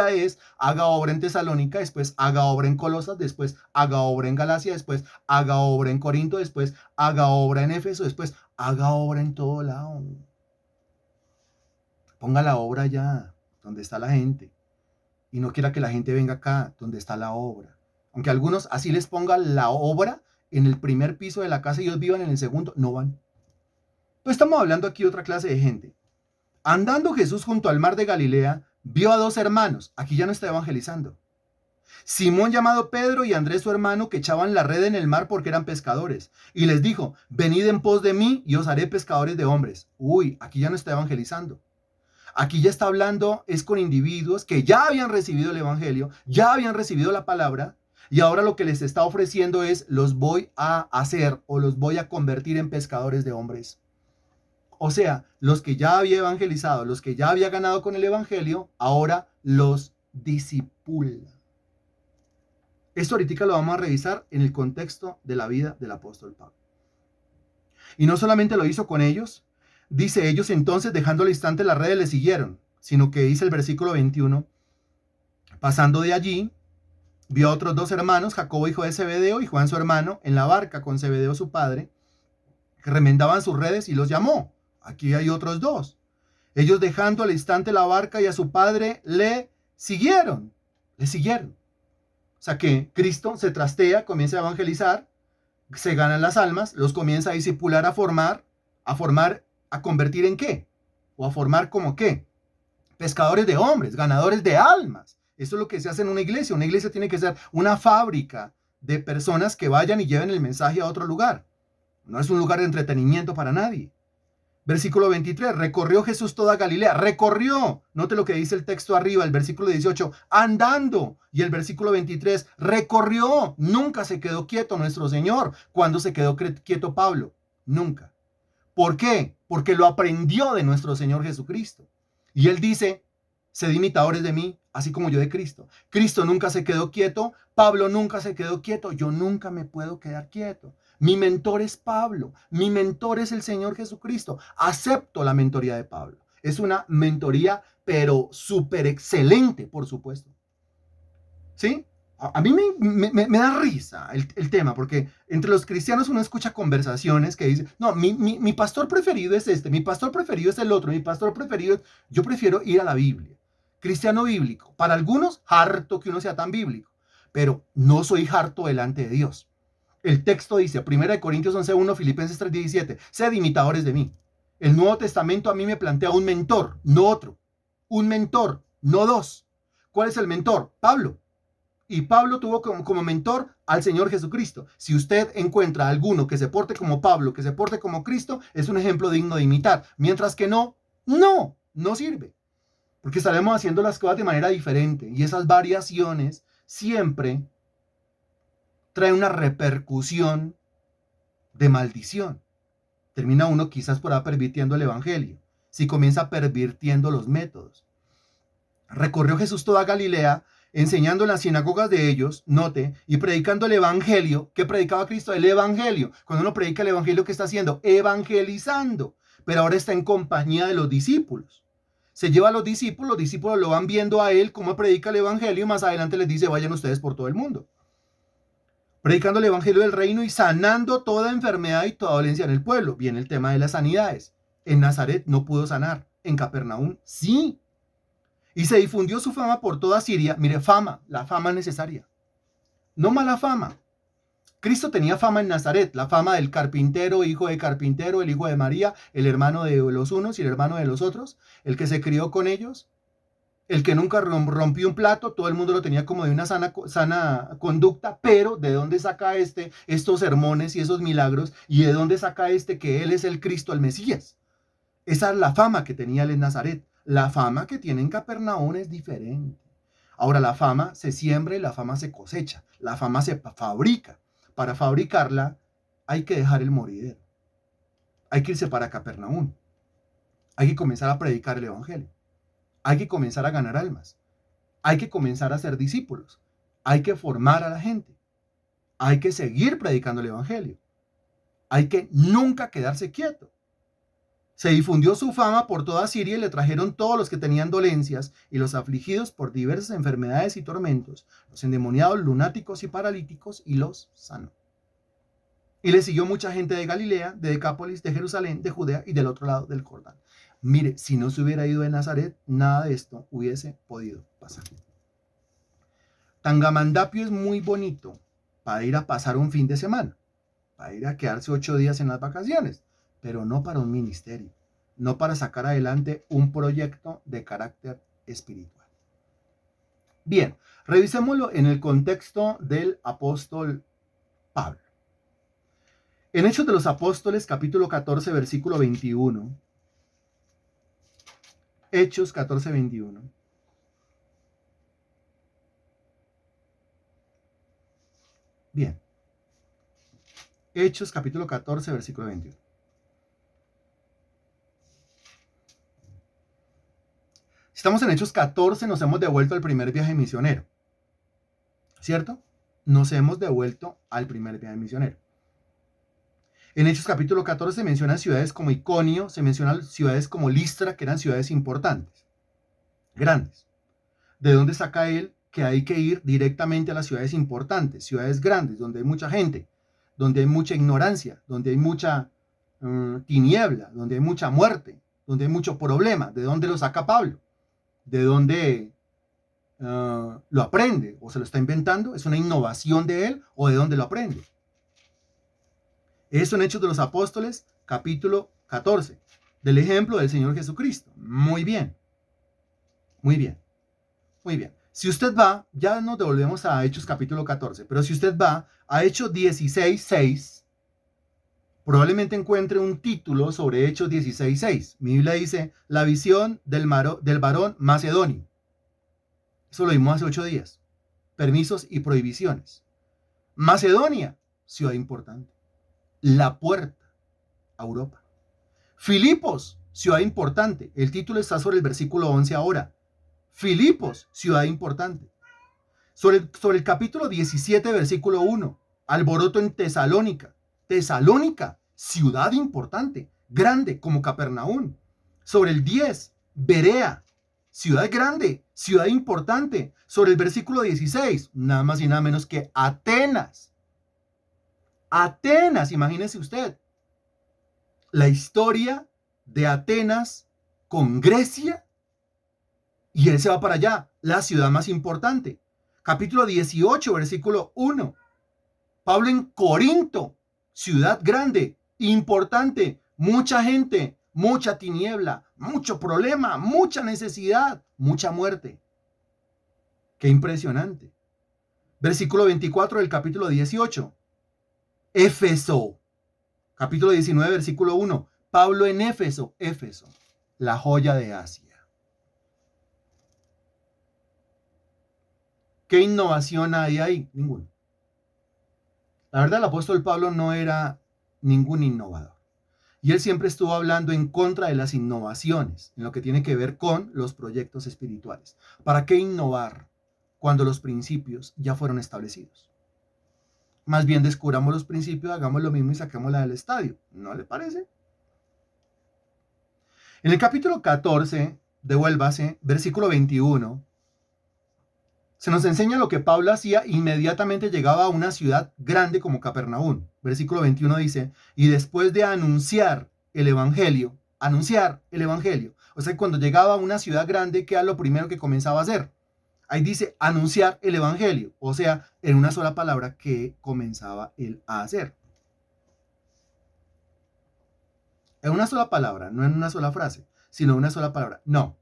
S1: es, haga obra en Tesalónica, después haga obra en Colosas, después haga obra en Galacia, después haga obra en Corinto, después haga obra en Éfeso, después haga obra en todo lado. Ponga la obra allá, donde está la gente. Y no quiera que la gente venga acá, donde está la obra. Aunque algunos así les pongan la obra en el primer piso de la casa y ellos vivan en el segundo, no van. Pues estamos hablando aquí de otra clase de gente. Andando Jesús junto al mar de Galilea, vio a dos hermanos, aquí ya no está evangelizando. Simón llamado Pedro y Andrés su hermano, que echaban la red en el mar porque eran pescadores. Y les dijo, venid en pos de mí y os haré pescadores de hombres. Uy, aquí ya no está evangelizando. Aquí ya está hablando, es con individuos que ya habían recibido el evangelio, ya habían recibido la palabra, y ahora lo que les está ofreciendo es, los voy a hacer o los voy a convertir en pescadores de hombres. O sea, los que ya había evangelizado, los que ya había ganado con el evangelio, ahora los disipula. Esto ahorita lo vamos a revisar en el contexto de la vida del apóstol Pablo. Y no solamente lo hizo con ellos, dice ellos entonces, dejando al instante las redes, le siguieron, sino que dice el versículo 21, pasando de allí, vio a otros dos hermanos, Jacobo hijo de Zebedeo y Juan su hermano, en la barca con Zebedeo su padre, que remendaban sus redes y los llamó. Aquí hay otros dos. Ellos dejando al instante la barca y a su padre le siguieron. Le siguieron. O sea que Cristo se trastea, comienza a evangelizar, se ganan las almas, los comienza a discipular, a formar, ¿a convertir en qué? ¿O a formar como qué? Pescadores de hombres, ganadores de almas. Eso es lo que se hace en una iglesia. Una iglesia tiene que ser una fábrica de personas que vayan y lleven el mensaje a otro lugar. No es un lugar de entretenimiento para nadie. Versículo 23, recorrió Jesús toda Galilea, recorrió, note lo que dice el texto arriba, el versículo 18, andando, y el versículo 23, recorrió, nunca se quedó quieto nuestro Señor. ¿Cuándo se quedó quieto Pablo? Nunca. ¿Por qué? Porque lo aprendió de nuestro Señor Jesucristo. Y él dice, sed imitadores de mí, así como yo de Cristo. Cristo nunca se quedó quieto, Pablo nunca se quedó quieto, yo nunca me puedo quedar quieto. Mi mentor es Pablo, mi mentor es el Señor Jesucristo. Acepto la mentoría de Pablo. Es una mentoría, pero súper excelente, por supuesto. ¿Sí? A mí me da risa el tema, porque entre los cristianos uno escucha conversaciones que dicen, no, mi pastor preferido es este, mi pastor preferido es el otro, mi pastor preferido es... Yo prefiero ir a la Biblia. Cristiano bíblico. Para algunos, harto que uno sea tan bíblico, pero no soy harto delante de Dios. El texto dice, 1 Corintios 11:1, Filipenses 3:17, sed imitadores de mí. El Nuevo Testamento a mí me plantea un mentor, no otro. Un mentor, no dos. ¿Cuál es el mentor? Pablo. Y Pablo tuvo como mentor al Señor Jesucristo. Si usted encuentra alguno que se porte como Pablo, que se porte como Cristo, es un ejemplo digno de imitar. Mientras que no sirve. Porque estaremos haciendo las cosas de manera diferente. Y esas variaciones siempre traen una repercusión de maldición. Termina uno quizás por pervirtiendo el evangelio. Si comienza pervirtiendo los métodos. Recorrió Jesús toda Galilea, enseñando en las sinagogas de ellos, note, y predicando el evangelio. ¿Qué predicaba Cristo? El evangelio. Cuando uno predica el evangelio, ¿qué está haciendo? Evangelizando. Pero ahora está en compañía de los discípulos. Se lleva a los discípulos lo van viendo a él cómo predica el evangelio, y más adelante les dice, vayan ustedes por todo el mundo. Predicando el evangelio del reino y sanando toda enfermedad y toda dolencia en el pueblo. Viene el tema de las sanidades. En Nazaret no pudo sanar. En Capernaum sí. Y se difundió su fama por toda Siria. Mire, fama, la fama necesaria. No mala fama. Cristo tenía fama en Nazaret, la fama del carpintero, hijo de carpintero, el hijo de María, el hermano de los unos y el hermano de los otros, el que se crió con ellos, el que nunca rompió un plato, todo el mundo lo tenía como de una sana conducta, pero ¿de dónde saca estos sermones y esos milagros? ¿Y de dónde saca que él es el Cristo, el Mesías? Esa es la fama que tenía él en Nazaret. La fama que tiene en Capernaum es diferente. Ahora, la fama se siembra y la fama se cosecha. La fama se fabrica. Para fabricarla hay que dejar el moridero. Hay que irse para Capernaum. Hay que comenzar a predicar el evangelio. Hay que comenzar a ganar almas. Hay que comenzar a ser discípulos. Hay que formar a la gente. Hay que seguir predicando el evangelio. Hay que nunca quedarse quieto. Se difundió su fama por toda Siria y le trajeron todos los que tenían dolencias y los afligidos por diversas enfermedades y tormentos, los endemoniados, lunáticos y paralíticos, y los sanó. Y le siguió mucha gente de Galilea, de Decápolis, de Jerusalén, de Judea y del otro lado del Jordán. Mire, si no se hubiera ido de Nazaret, nada de esto hubiese podido pasar. Tangamandapio es muy bonito para ir a pasar un fin de semana, para ir a quedarse 8 días en las vacaciones, pero no para un ministerio, no para sacar adelante un proyecto de carácter espiritual. Bien, revisémoslo en el contexto del apóstol Pablo. En Hechos de los Apóstoles, capítulo 14, versículo 21. Hechos 14, 21. Bien. Hechos capítulo 14, versículo 21. Estamos en Hechos 14, nos hemos devuelto al primer viaje misionero. ¿Cierto? Nos hemos devuelto al primer viaje misionero. En Hechos capítulo 14 se mencionan ciudades como Iconio, se mencionan ciudades como Listra, que eran ciudades importantes, grandes. ¿De dónde saca él que hay que ir directamente a las ciudades importantes, ciudades grandes, donde hay mucha gente, donde hay mucha ignorancia, donde hay mucha tiniebla, donde hay mucha muerte, donde hay mucho problema? ¿De dónde lo saca Pablo? ¿De dónde lo aprende? ¿O se lo está inventando? ¿Es una innovación de él? ¿O de dónde lo aprende? Eso en Hechos de los Apóstoles, capítulo 14, del ejemplo del Señor Jesucristo. Muy bien, muy bien, muy bien. Si usted va, ya nos devolvemos a Hechos capítulo 14, pero si usted va a Hechos 16, 6, probablemente encuentre un título sobre Hechos 16, 6. Mi Biblia dice, la visión del varón macedonio. Eso lo vimos hace 8 días. Permisos y prohibiciones. Macedonia, ciudad importante. La puerta a Europa. Filipos, ciudad importante. El título está sobre el versículo 11 ahora. Filipos, ciudad importante. Sobre el capítulo 17, versículo 1. Alboroto en Tesalónica. Tesalónica, ciudad importante, grande como Capernaum. Sobre el 10, Berea, ciudad grande, ciudad importante. Sobre el versículo 16, nada más y nada menos que Atenas. Atenas, imagínese usted. La historia de Atenas con Grecia. Y él se va para allá, la ciudad más importante. Capítulo 18, versículo 1. Pablo en Corinto, ciudad grande, importante, mucha gente, mucha tiniebla, mucho problema, mucha necesidad, mucha muerte. Qué impresionante. Versículo 24 del capítulo 18. Éfeso. Capítulo 19, versículo 1. Pablo en Éfeso. Éfeso, la joya de Asia. ¿Qué innovación hay ahí? Ninguna. La verdad, el apóstol Pablo no era ningún innovador. Y él siempre estuvo hablando en contra de las innovaciones, en lo que tiene que ver con los proyectos espirituales. ¿Para qué innovar cuando los principios ya fueron establecidos? Más bien descubramos los principios, hagamos lo mismo y saquémosla del estadio. ¿No le parece? En el capítulo 14, devuélvase, versículo 21, se nos enseña lo que Pablo hacía inmediatamente llegaba a una ciudad grande como Capernaum. Versículo 21 dice, y después de anunciar el evangelio, o sea, cuando llegaba a una ciudad grande, ¿qué era lo primero que comenzaba a hacer? Ahí dice anunciar el evangelio, o sea, en una sola palabra que comenzaba él a hacer. En una sola palabra, no en una sola frase, sino en una sola palabra. No.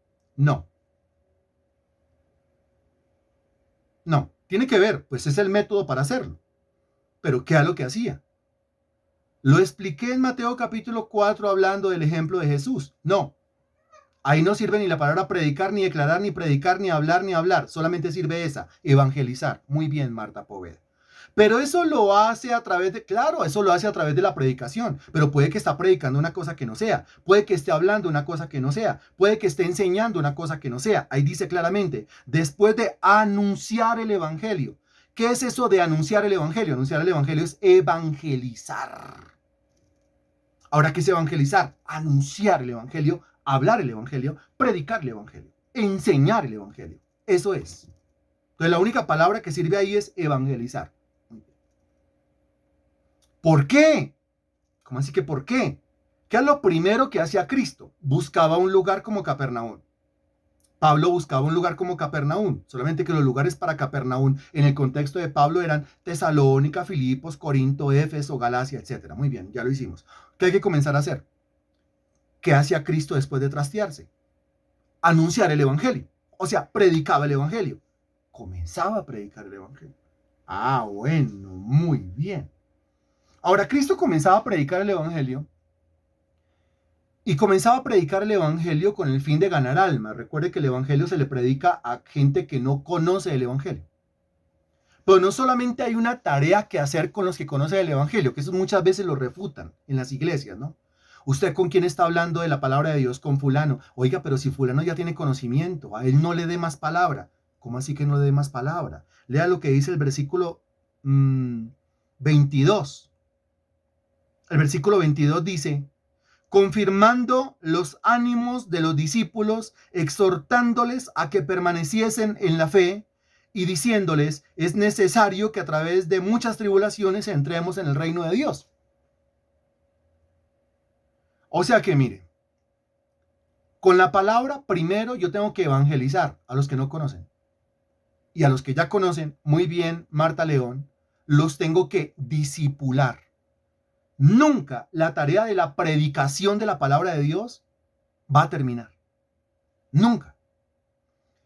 S1: Tiene que ver, pues es el método para hacerlo. Pero ¿qué era lo que hacía? Lo expliqué en Mateo capítulo 4 hablando del ejemplo de Jesús. No. Ahí no sirve ni la palabra predicar, ni declarar, ni predicar, ni hablar. Solamente sirve esa, evangelizar. Muy bien, Marta Poveda. Pero eso lo hace a través de, claro, eso lo hace a través de la predicación, pero puede que está predicando una cosa que no sea, puede que esté hablando una cosa que no sea, puede que esté enseñando una cosa que no sea. Ahí dice claramente, después de anunciar el evangelio. ¿Qué es eso de anunciar el evangelio? Anunciar el evangelio es evangelizar. Ahora, ¿qué es evangelizar? Anunciar el evangelio, hablar el evangelio, predicar el evangelio, enseñar el evangelio. Eso es. Entonces, la única palabra que sirve ahí es evangelizar. ¿Por qué? ¿Cómo así que por qué? ¿Qué es lo primero que hacía Cristo? Buscaba un lugar como Capernaum. Pablo buscaba un lugar como Capernaum, solamente que los lugares para Capernaum en el contexto de Pablo eran Tesalónica, Filipos, Corinto, Éfeso, Galacia, etc. Muy bien, ya lo hicimos. ¿Qué hay que comenzar a hacer? ¿Qué hacía Cristo después de trastearse? Anunciar el evangelio. O sea, predicaba el evangelio. Comenzaba a predicar el evangelio. Ah, bueno, muy bien. Ahora, Cristo comenzaba a predicar el evangelio y comenzaba a predicar el evangelio con el fin de ganar almas. Recuerde que el evangelio se le predica a gente que no conoce el evangelio. Pero no solamente hay una tarea que hacer con los que conocen el evangelio, que eso muchas veces lo refutan en las iglesias, ¿no? ¿Usted con quién está hablando de la palabra de Dios? Con fulano. Oiga, pero si fulano ya tiene conocimiento, a él no le dé más palabra. ¿Cómo así que no le dé más palabra? Lea lo que dice el versículo 22. El versículo 22 dice, confirmando los ánimos de los discípulos, exhortándoles a que permaneciesen en la fe y diciéndoles, es necesario que a través de muchas tribulaciones entremos en el reino de Dios. O sea que mire, con la palabra primero yo tengo que evangelizar a los que no conocen. Y a los que ya conocen muy bien Marta León, los tengo que discipular. Nunca la tarea de la predicación de la palabra de Dios va a terminar. Nunca.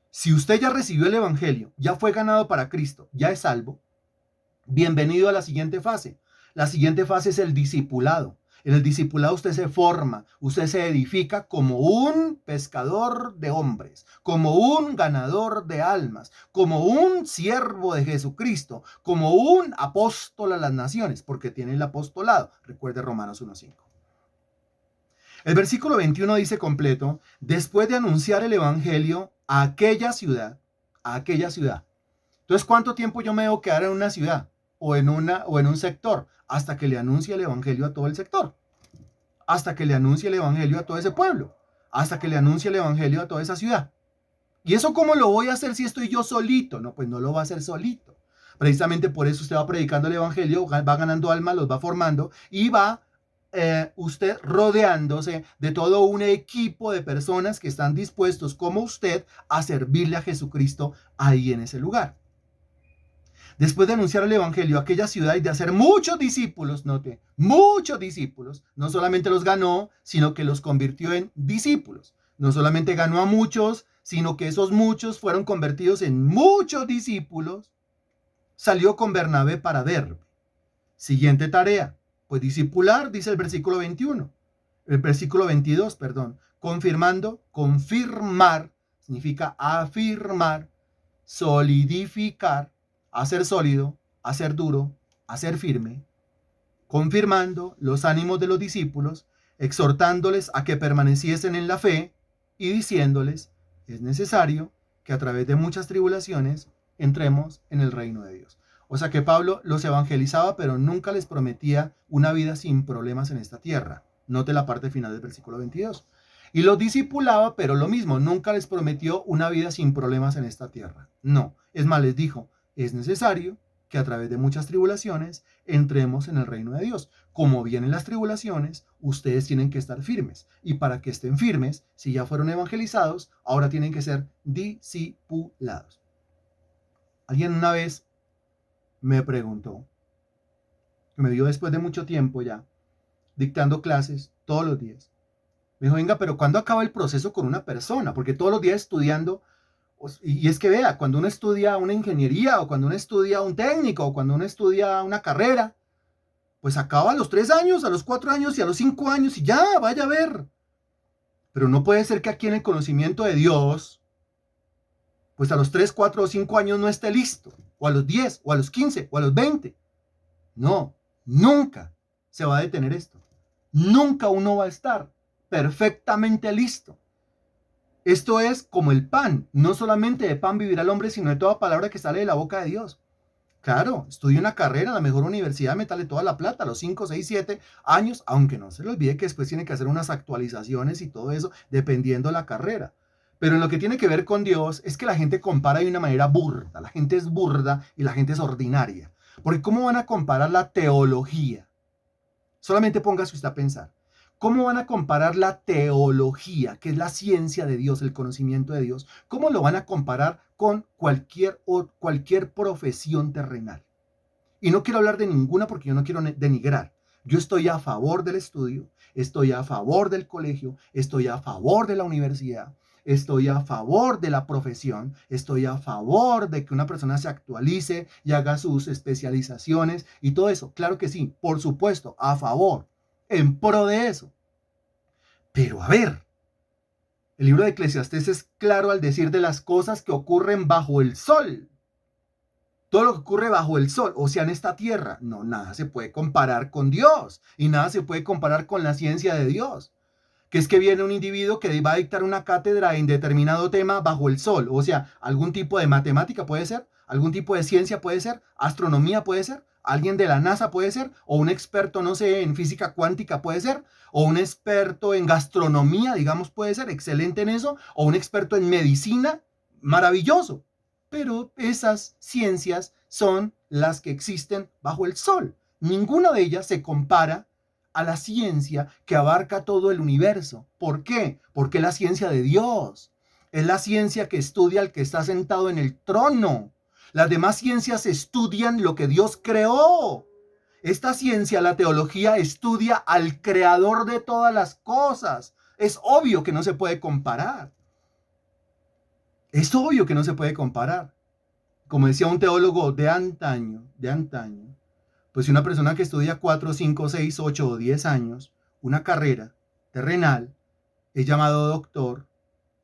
S1: Si usted ya recibió el evangelio, ya fue ganado para Cristo, ya es salvo, bienvenido a la siguiente fase. La siguiente fase es el discipulado. En el discipulado usted se forma, usted se edifica como un pescador de hombres, como un ganador de almas, como un siervo de Jesucristo, como un apóstol a las naciones, porque tiene el apostolado. Recuerde Romanos 1:5. El versículo 21 dice completo, después de anunciar el evangelio a aquella ciudad. Entonces, ¿cuánto tiempo yo me debo quedar en una ciudad o en un sector? Hasta que le anuncie el evangelio a todo el sector, hasta que le anuncie el evangelio a todo ese pueblo, hasta que le anuncie el evangelio a toda esa ciudad. ¿Y eso cómo lo voy a hacer si estoy yo solito? No, pues no lo va a hacer solito. Precisamente por eso usted va predicando el evangelio, va ganando almas, los va formando y va usted rodeándose de todo un equipo de personas que están dispuestos como usted a servirle a Jesucristo ahí en ese lugar. Después de anunciar el evangelio a aquella ciudad y de hacer muchos discípulos, note, muchos discípulos, no solamente los ganó, sino que los convirtió en discípulos. No solamente ganó a muchos, sino que esos muchos fueron convertidos en muchos discípulos. Salió con Bernabé para Derbe. Siguiente tarea, pues discipular, dice el versículo 21, el versículo 22, perdón, confirmar, significa afirmar, solidificar, hacer sólido, hacer duro, hacer firme, confirmando los ánimos de los discípulos, exhortándoles a que permaneciesen en la fe y diciéndoles, es necesario que a través de muchas tribulaciones entremos en el reino de Dios. O sea que Pablo los evangelizaba, pero nunca les prometía una vida sin problemas en esta tierra. Note la parte final del versículo 22. Y los discipulaba, pero lo mismo, nunca les prometió una vida sin problemas en esta tierra. No, es más, les dijo, es necesario que a través de muchas tribulaciones entremos en el reino de Dios. Como vienen las tribulaciones, ustedes tienen que estar firmes. Y para que estén firmes, si ya fueron evangelizados, ahora tienen que ser discipulados. Alguien una vez me preguntó, que me vio después de mucho tiempo ya, dictando clases todos los días. Me dijo, venga, pero ¿cuándo acaba el proceso con una persona? Porque todos los días estudiando, y es que vea, cuando uno estudia una ingeniería, o cuando uno estudia un técnico, o cuando uno estudia una carrera, pues acaba a los 3 años, a los 4 años y a los 5 años, y ya, vaya a ver. Pero no puede ser que aquí en el conocimiento de Dios, pues a los 3, 4 o 5 años no esté listo, o a los 10, o a los 15, o a los 20. No, nunca se va a detener esto. Nunca uno va a estar perfectamente listo. Esto es como el pan. No solamente de pan vivirá el hombre, sino de toda palabra que sale de la boca de Dios. Claro, estudia una carrera en la mejor universidad, métale toda la plata a los 5, 6, 7 años, aunque no se le olvide que después tiene que hacer unas actualizaciones y todo eso, dependiendo de la carrera. Pero en lo que tiene que ver con Dios es que la gente compara de una manera burda. La gente es burda y la gente es ordinaria. Porque ¿cómo van a comparar la teología? Solamente póngase usted a pensar. ¿Cómo van a comparar la teología, que es la ciencia de Dios, el conocimiento de Dios? ¿Cómo lo van a comparar con cualquier profesión terrenal? Y no quiero hablar de ninguna porque yo no quiero denigrar. Yo estoy a favor del estudio, estoy a favor del colegio, estoy a favor de la universidad, estoy a favor de la profesión, estoy a favor de que una persona se actualice y haga sus especializaciones y todo eso. Claro que sí, por supuesto, a favor, en pro de eso. Pero a ver, el libro de Eclesiastés es claro al decir de las cosas que ocurren bajo el sol. Todo lo que ocurre bajo el sol, o sea, en esta tierra, no, nada se puede comparar con Dios y nada se puede comparar con la ciencia de Dios. Que es que viene un individuo que va a dictar una cátedra en determinado tema bajo el sol, o sea, algún tipo de matemática puede ser, algún tipo de ciencia puede ser, astronomía puede ser, alguien de la NASA puede ser, o un experto, no sé, en física cuántica puede ser, o un experto en gastronomía, digamos, puede ser, excelente en eso, o un experto en medicina, maravilloso. Pero esas ciencias son las que existen bajo el sol. Ninguna de ellas se compara a la ciencia que abarca todo el universo. ¿Por qué? Porque es la ciencia de Dios. Es la ciencia que estudia al que está sentado en el trono. Las demás ciencias estudian lo que Dios creó. Esta ciencia, la teología, estudia al creador de todas las cosas. Es obvio que no se puede comparar. Es obvio que no se puede comparar. Como decía un teólogo de antaño, pues si una persona que estudia 4, 5, 6, 8 o 10 años, una carrera terrenal, es llamado doctor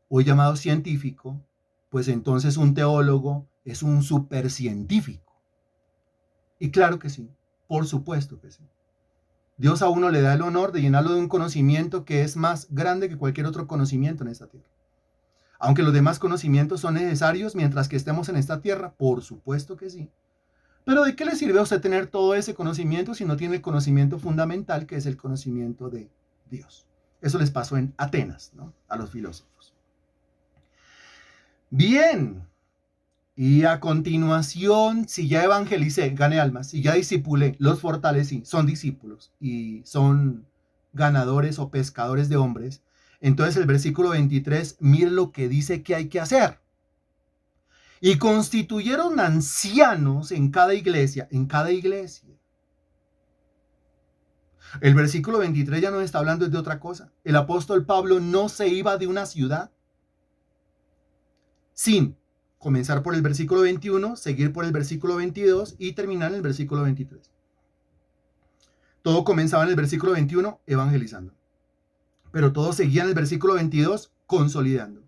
S1: o es llamado científico, pues entonces un teólogo es un supercientífico. Y claro que sí, por supuesto que sí. Dios a uno le da el honor de llenarlo de un conocimiento que es más grande que cualquier otro conocimiento en esta tierra. Aunque los demás conocimientos son necesarios mientras que estemos en esta tierra, por supuesto que sí. Pero ¿de qué le sirve a usted tener todo ese conocimiento si no tiene el conocimiento fundamental, que es el conocimiento de Dios? Eso les pasó en Atenas, ¿no? A los filósofos. Bien. Y a continuación, si ya evangelicé, gané almas, si ya discipulé, los fortalecí, son discípulos y son ganadores o pescadores de hombres, entonces el versículo 23, mire lo que dice que hay que hacer. Y constituyeron ancianos en cada iglesia, en cada iglesia. El versículo 23 ya nos está hablando de otra cosa. El apóstol Pablo no se iba de una ciudad sin comenzar por el versículo 21, seguir por el versículo 22 y terminar en el versículo 23. Todo comenzaba en el versículo 21 evangelizando, pero todo seguía en el versículo 22 consolidando.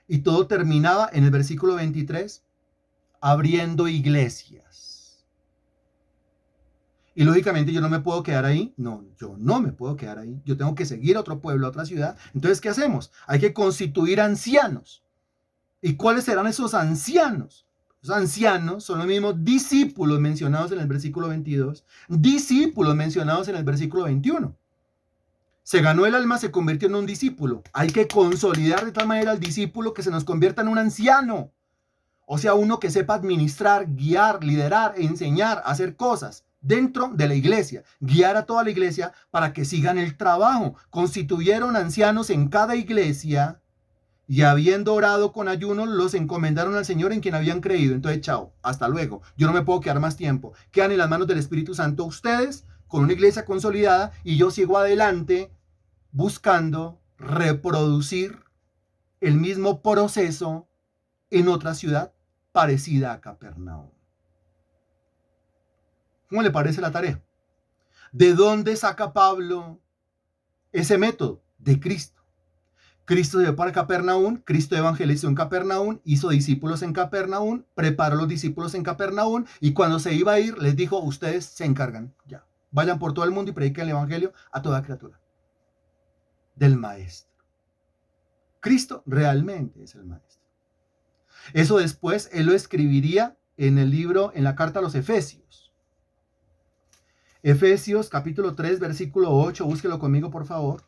S1: Y todo terminaba en el versículo 23 abriendo iglesias. Y lógicamente yo no me puedo quedar ahí. No, yo no me puedo quedar ahí. Yo tengo que seguir a otro pueblo, a otra ciudad. Entonces, ¿qué hacemos? Hay que constituir ancianos. ¿Y cuáles serán esos ancianos? Los ancianos son los mismos discípulos mencionados en el versículo 22, discípulos mencionados en el versículo 21. Se ganó el alma, se convirtió en un discípulo. Hay que consolidar de tal manera al discípulo que se nos convierta en un anciano. O sea, uno que sepa administrar, guiar, liderar, enseñar, hacer cosas dentro de la iglesia, guiar a toda la iglesia para que sigan el trabajo. Constituyeron ancianos en cada iglesia y habiendo orado con ayuno, los encomendaron al Señor en quien habían creído. Entonces, chao, hasta luego. Yo no me puedo quedar más tiempo. Quedan en las manos del Espíritu Santo ustedes con una iglesia consolidada y yo sigo adelante buscando reproducir el mismo proceso en otra ciudad parecida a Capernaum. ¿Cómo le parece la tarea? ¿De dónde saca Pablo ese método? De Cristo. Cristo se fue para Capernaum, Cristo evangelizó en Capernaum, hizo discípulos en Capernaum, preparó los discípulos en Capernaum y cuando se iba a ir les dijo, ustedes se encargan, ya, vayan por todo el mundo y prediquen el evangelio a toda criatura. Del maestro. Cristo realmente es el maestro. Eso después él lo escribiría en el libro, en la carta a los Efesios. Efesios capítulo 3, versículo 8, búsquelo conmigo por favor.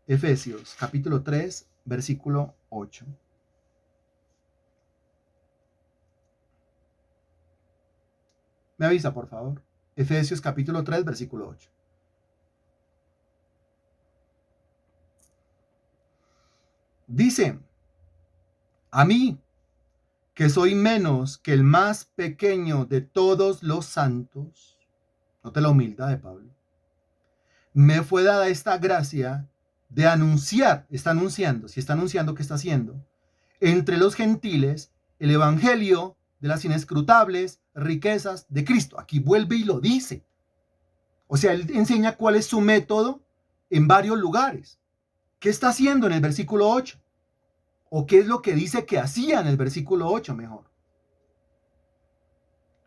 S1: Efesios capítulo 3, versículo 8. Me avisa por favor. Efesios capítulo 3, versículo 8. Dice, a mí, que soy menos que el más pequeño de todos los santos, note la humildad de Pablo, me fue dada esta gracia de anunciar, está anunciando, si está anunciando, ¿qué está haciendo? Entre los gentiles, el evangelio de las inescrutables riquezas de Cristo. Aquí vuelve y lo dice. O sea, él enseña cuál es su método en varios lugares. ¿Qué está haciendo en el versículo 8? ¿O qué es lo que dice que hacía en el versículo 8 mejor?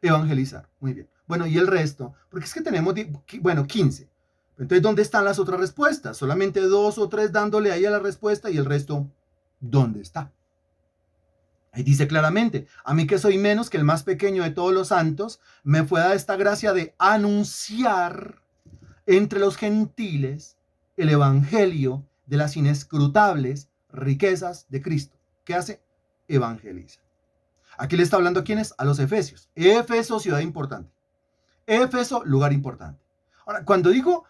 S1: Evangelizar. Muy bien. Bueno, y el resto, porque es que tenemos, 15. Entonces, ¿dónde están las otras respuestas? Solamente 2 o 3 dándole ahí a la respuesta y el resto, ¿dónde está? Ahí dice claramente, a mí que soy menos que el más pequeño de todos los santos, me fue dada esta gracia de anunciar entre los gentiles el evangelio de las inescrutables riquezas de Cristo. ¿Qué hace? Evangeliza. Aquí le está hablando a quiénes? A los efesios. Éfeso, ciudad importante. Éfeso, lugar importante. Ahora, cuando digo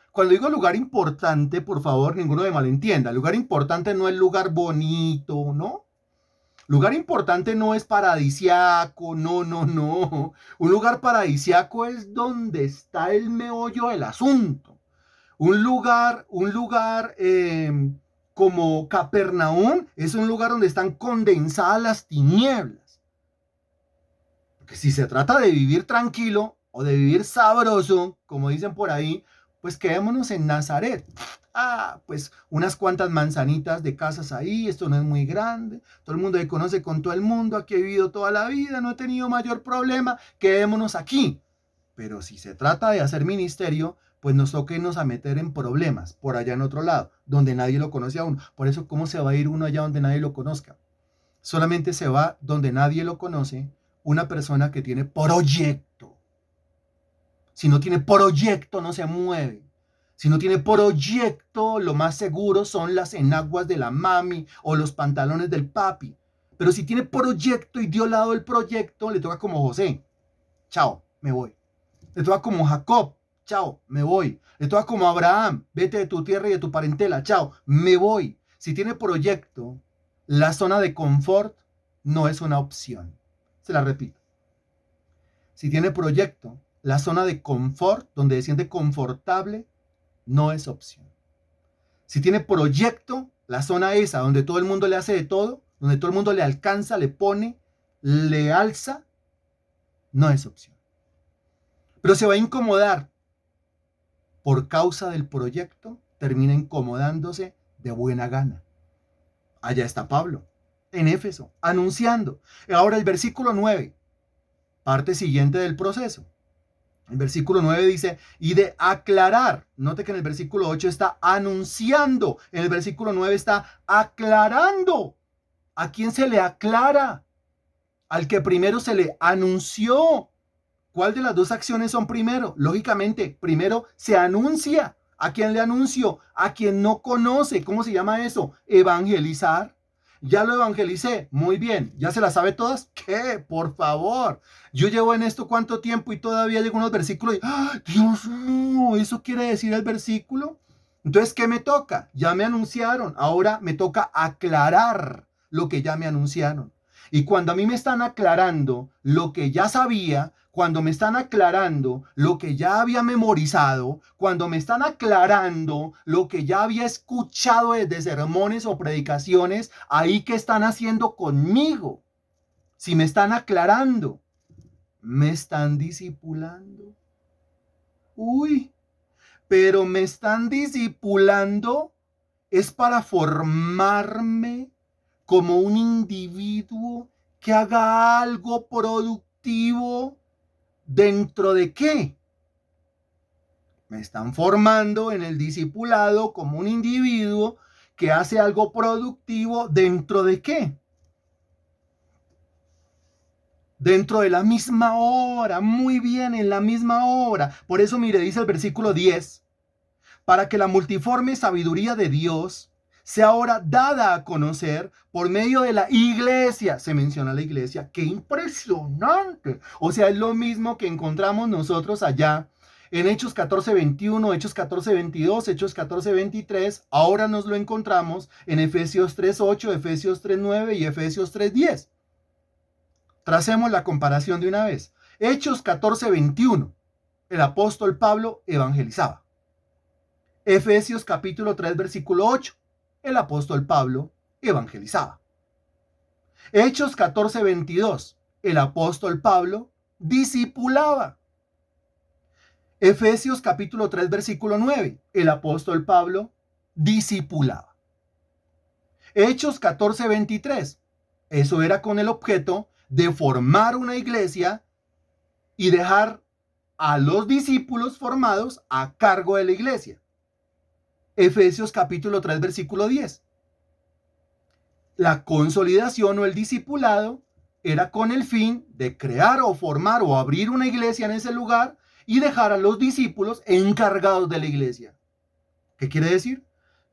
S1: lugar importante, por favor, ninguno me malentienda. Lugar importante no es lugar bonito, ¿no? Lugar importante no es paradisiaco, no. Un lugar paradisiaco es donde está el meollo del asunto. Un lugar como Capernaum es un lugar donde están condensadas las tinieblas. Porque si se trata de vivir tranquilo o de vivir sabroso, como dicen por ahí, pues quedémonos en Nazaret. Pues unas cuantas manzanitas de casas ahí, esto no es muy grande, todo el mundo se conoce con todo el mundo, aquí he vivido toda la vida, no he tenido mayor problema, quedémonos aquí. Pero si se trata de hacer ministerio, pues nos toca irnos a meter en problemas, por allá en otro lado, donde nadie lo conoce aún. Por eso, ¿cómo se va a ir uno allá donde nadie lo conozca? Solamente se va donde nadie lo conoce una persona que tiene proyecto. Si no tiene proyecto, no se mueve. Si no tiene proyecto, lo más seguro son las enaguas de la mami o los pantalones del papi. Pero si tiene proyecto y dio lado el proyecto, le toca como José. Chao, me voy. Le toca como Jacob. Chao, me voy. Le toca como Abraham. Vete de tu tierra y de tu parentela. Chao, me voy. Si tiene proyecto, la zona de confort no es una opción. Se la repito. Si tiene proyecto, la zona de confort, donde se siente confortable, no es opción. Si tiene proyecto, la zona esa, donde todo el mundo le hace de todo, donde todo el mundo le alcanza, le pone, le alza, no es opción. Pero se va a incomodar por causa del proyecto, termina incomodándose de buena gana. Allá está Pablo, en Éfeso, anunciando. Ahora el versículo 9, parte siguiente del proceso. El versículo 9 dice, y de aclarar. Note que en el versículo 8 está anunciando. En el versículo 9 está aclarando. ¿A quién se le aclara? Al que primero se le anunció. ¿Cuál de las dos acciones son primero? Lógicamente, primero se anuncia. ¿A quién le anuncio? A quien no conoce. ¿Cómo se llama eso? Evangelizar. Ya lo evangelicé. Muy bien. ¿Ya se las sabe todas? ¿Qué? Por favor. Yo llevo en esto cuánto tiempo y todavía llego a unos versículos y ¡ah, Dios mío! ¿Eso quiere decir el versículo? Entonces, ¿qué me toca? Ya me anunciaron. Ahora me toca aclarar lo que ya me anunciaron. Y cuando a mí me están aclarando lo que ya sabía, cuando me están aclarando lo que ya había memorizado, cuando me están aclarando lo que ya había escuchado desde sermones o predicaciones, ahí ¿qué están haciendo conmigo? Si me están aclarando, me están discipulando. Uy, pero me están discipulando es para formarme como un individuo que haga algo productivo. ¿Dentro de qué? Me están formando en el discipulado como un individuo que hace algo productivo. ¿Dentro de qué? Dentro de la misma hora. Muy bien, en la misma hora. Por eso, mire, dice el versículo 10. Para que la multiforme sabiduría de Dios sea ahora dada a conocer por medio de la iglesia. Se menciona la iglesia. ¡Qué impresionante! O sea, es lo mismo que encontramos nosotros allá en Hechos 14:21, Hechos 14:22, Hechos 14:23. Ahora nos lo encontramos en Efesios 3:8, Efesios 3:9 y Efesios 3:10. Tracemos la comparación de una vez. Hechos 14:21. El apóstol Pablo evangelizaba. Efesios capítulo 3, versículo 8. El apóstol Pablo evangelizaba. Hechos 14:22. El apóstol Pablo discipulaba. Efesios capítulo 3, versículo 9. El apóstol Pablo discipulaba. Hechos 14:23. Eso era con el objeto de formar una iglesia y dejar a los discípulos formados a cargo de la iglesia. Efesios capítulo 3, versículo 10. La consolidación o el discipulado era con el fin de crear o formar o abrir una iglesia en ese lugar y dejar a los discípulos encargados de la iglesia. ¿Qué quiere decir?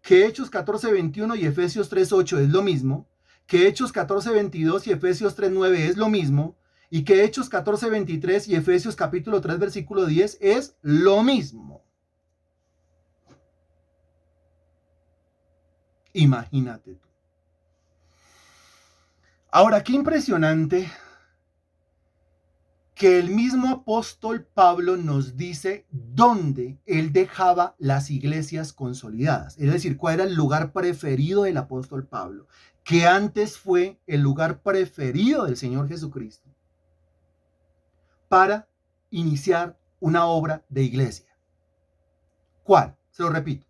S1: Que Hechos 14:21 y Efesios 3:8 es lo mismo, que Hechos 14:22 y Efesios 3:9 es lo mismo, y que Hechos 14:23 y Efesios capítulo 3, versículo 10 es lo mismo. Imagínate tú. Ahora, qué impresionante que el mismo apóstol Pablo nos dice dónde él dejaba las iglesias consolidadas. Es decir, cuál era el lugar preferido del apóstol Pablo, que antes fue el lugar preferido del Señor Jesucristo para iniciar una obra de iglesia. ¿Cuál? Se lo repito.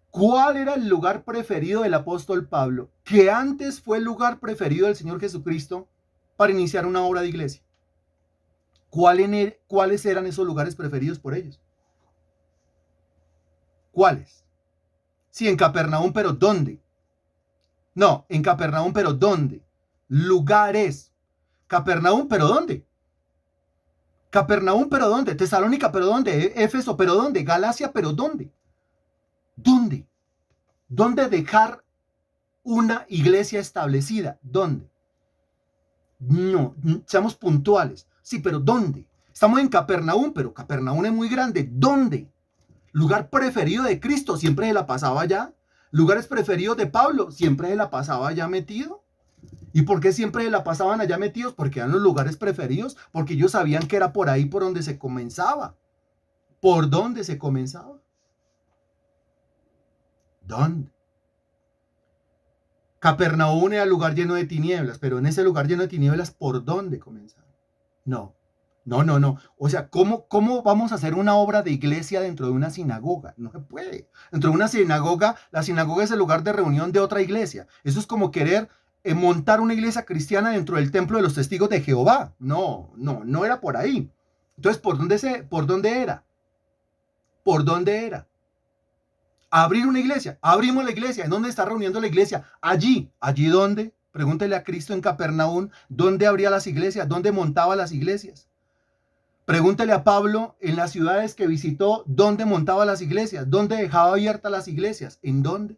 S1: ¿Cuál era el lugar preferido del apóstol Pablo, que antes fue el lugar preferido del Señor Jesucristo para iniciar una obra de iglesia? ¿Cuáles eran esos lugares preferidos por ellos? ¿Cuáles? Sí, en Capernaum, pero ¿dónde? No, en Capernaum, pero ¿dónde? Lugares. Capernaum, pero ¿dónde? Capernaum, pero ¿dónde? Tesalónica, pero ¿dónde? Éfeso, pero ¿dónde? Galacia, pero ¿dónde? ¿Dónde? ¿Dónde dejar una iglesia establecida? ¿Dónde? No, seamos puntuales. Sí, pero ¿dónde? Estamos en Capernaum, pero Capernaum es muy grande. ¿Dónde? Lugar preferido de Cristo, siempre se la pasaba allá. Lugares preferidos de Pablo, siempre se la pasaba allá metido. ¿Y por qué siempre se la pasaban allá metidos? Porque eran los lugares preferidos, porque ellos sabían que era por ahí por donde se comenzaba. ¿Por dónde se comenzaba? ¿Dónde? Capernaum era lugar lleno de tinieblas, pero en ese lugar lleno de tinieblas, ¿por dónde comenzar? No, no. O sea, ¿cómo vamos a hacer una obra de iglesia dentro de una sinagoga? No se puede. Dentro de una sinagoga, la sinagoga es el lugar de reunión de otra iglesia. Eso es como querer montar una iglesia cristiana dentro del templo de los testigos de Jehová. No era por ahí. Entonces, ¿por dónde era? ¿Por dónde era? Abrir una iglesia. Abrimos la iglesia. ¿En dónde está reuniendo la iglesia? Allí. ¿Allí dónde? Pregúntele a Cristo en Capernaum dónde abría las iglesias, dónde montaba las iglesias. Pregúntele a Pablo en las ciudades que visitó dónde montaba las iglesias, dónde dejaba abiertas las iglesias. ¿En dónde?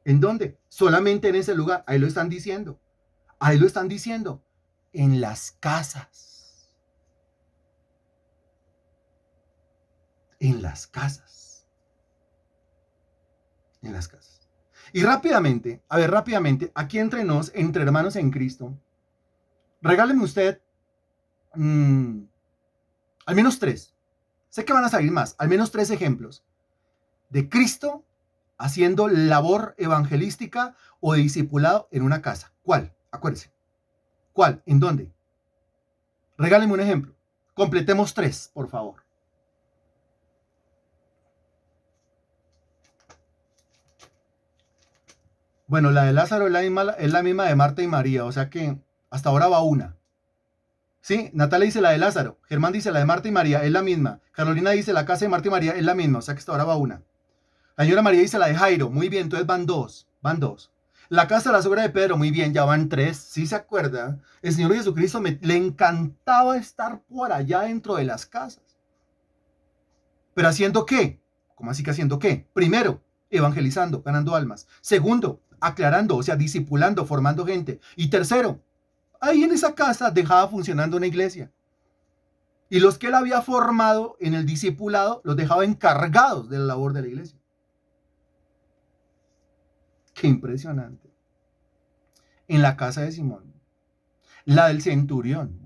S1: ¿En dónde? Solamente en ese lugar. Ahí lo están diciendo. Ahí lo están diciendo. En las casas. En las casas. En las casas. Y rápidamente, aquí entre nos, entre hermanos en Cristo, regáleme usted al menos 3. Sé que van a salir más, al menos 3 ejemplos de Cristo haciendo labor evangelística o de discipulado en una casa. ¿Cuál? Acuérdese. ¿Cuál? ¿En dónde? Regáleme un ejemplo. Completemos 3, por favor. Bueno, la de Lázaro es la misma de Marta y María, o sea que hasta ahora va una. Sí, Natalia dice la de Lázaro, Germán dice la de Marta y María, es la misma. Carolina dice la casa de Marta y María, es la misma, o sea que hasta ahora va una. La señora María dice la de Jairo, muy bien, entonces van dos. La casa de la suegra de Pedro, muy bien, ya van 3, ¿sí se acuerda? El Señor Jesucristo le encantaba estar por allá dentro de las casas. ¿Pero haciendo qué? ¿Cómo así que haciendo qué? Primero, evangelizando, ganando almas. Segundo, aclarando, o sea, discipulando, formando gente. Y tercero, ahí en esa casa dejaba funcionando una iglesia. Y los que él había formado en el discipulado los dejaba encargados de la labor de la iglesia. Qué impresionante. En la casa de Simón, la del centurión.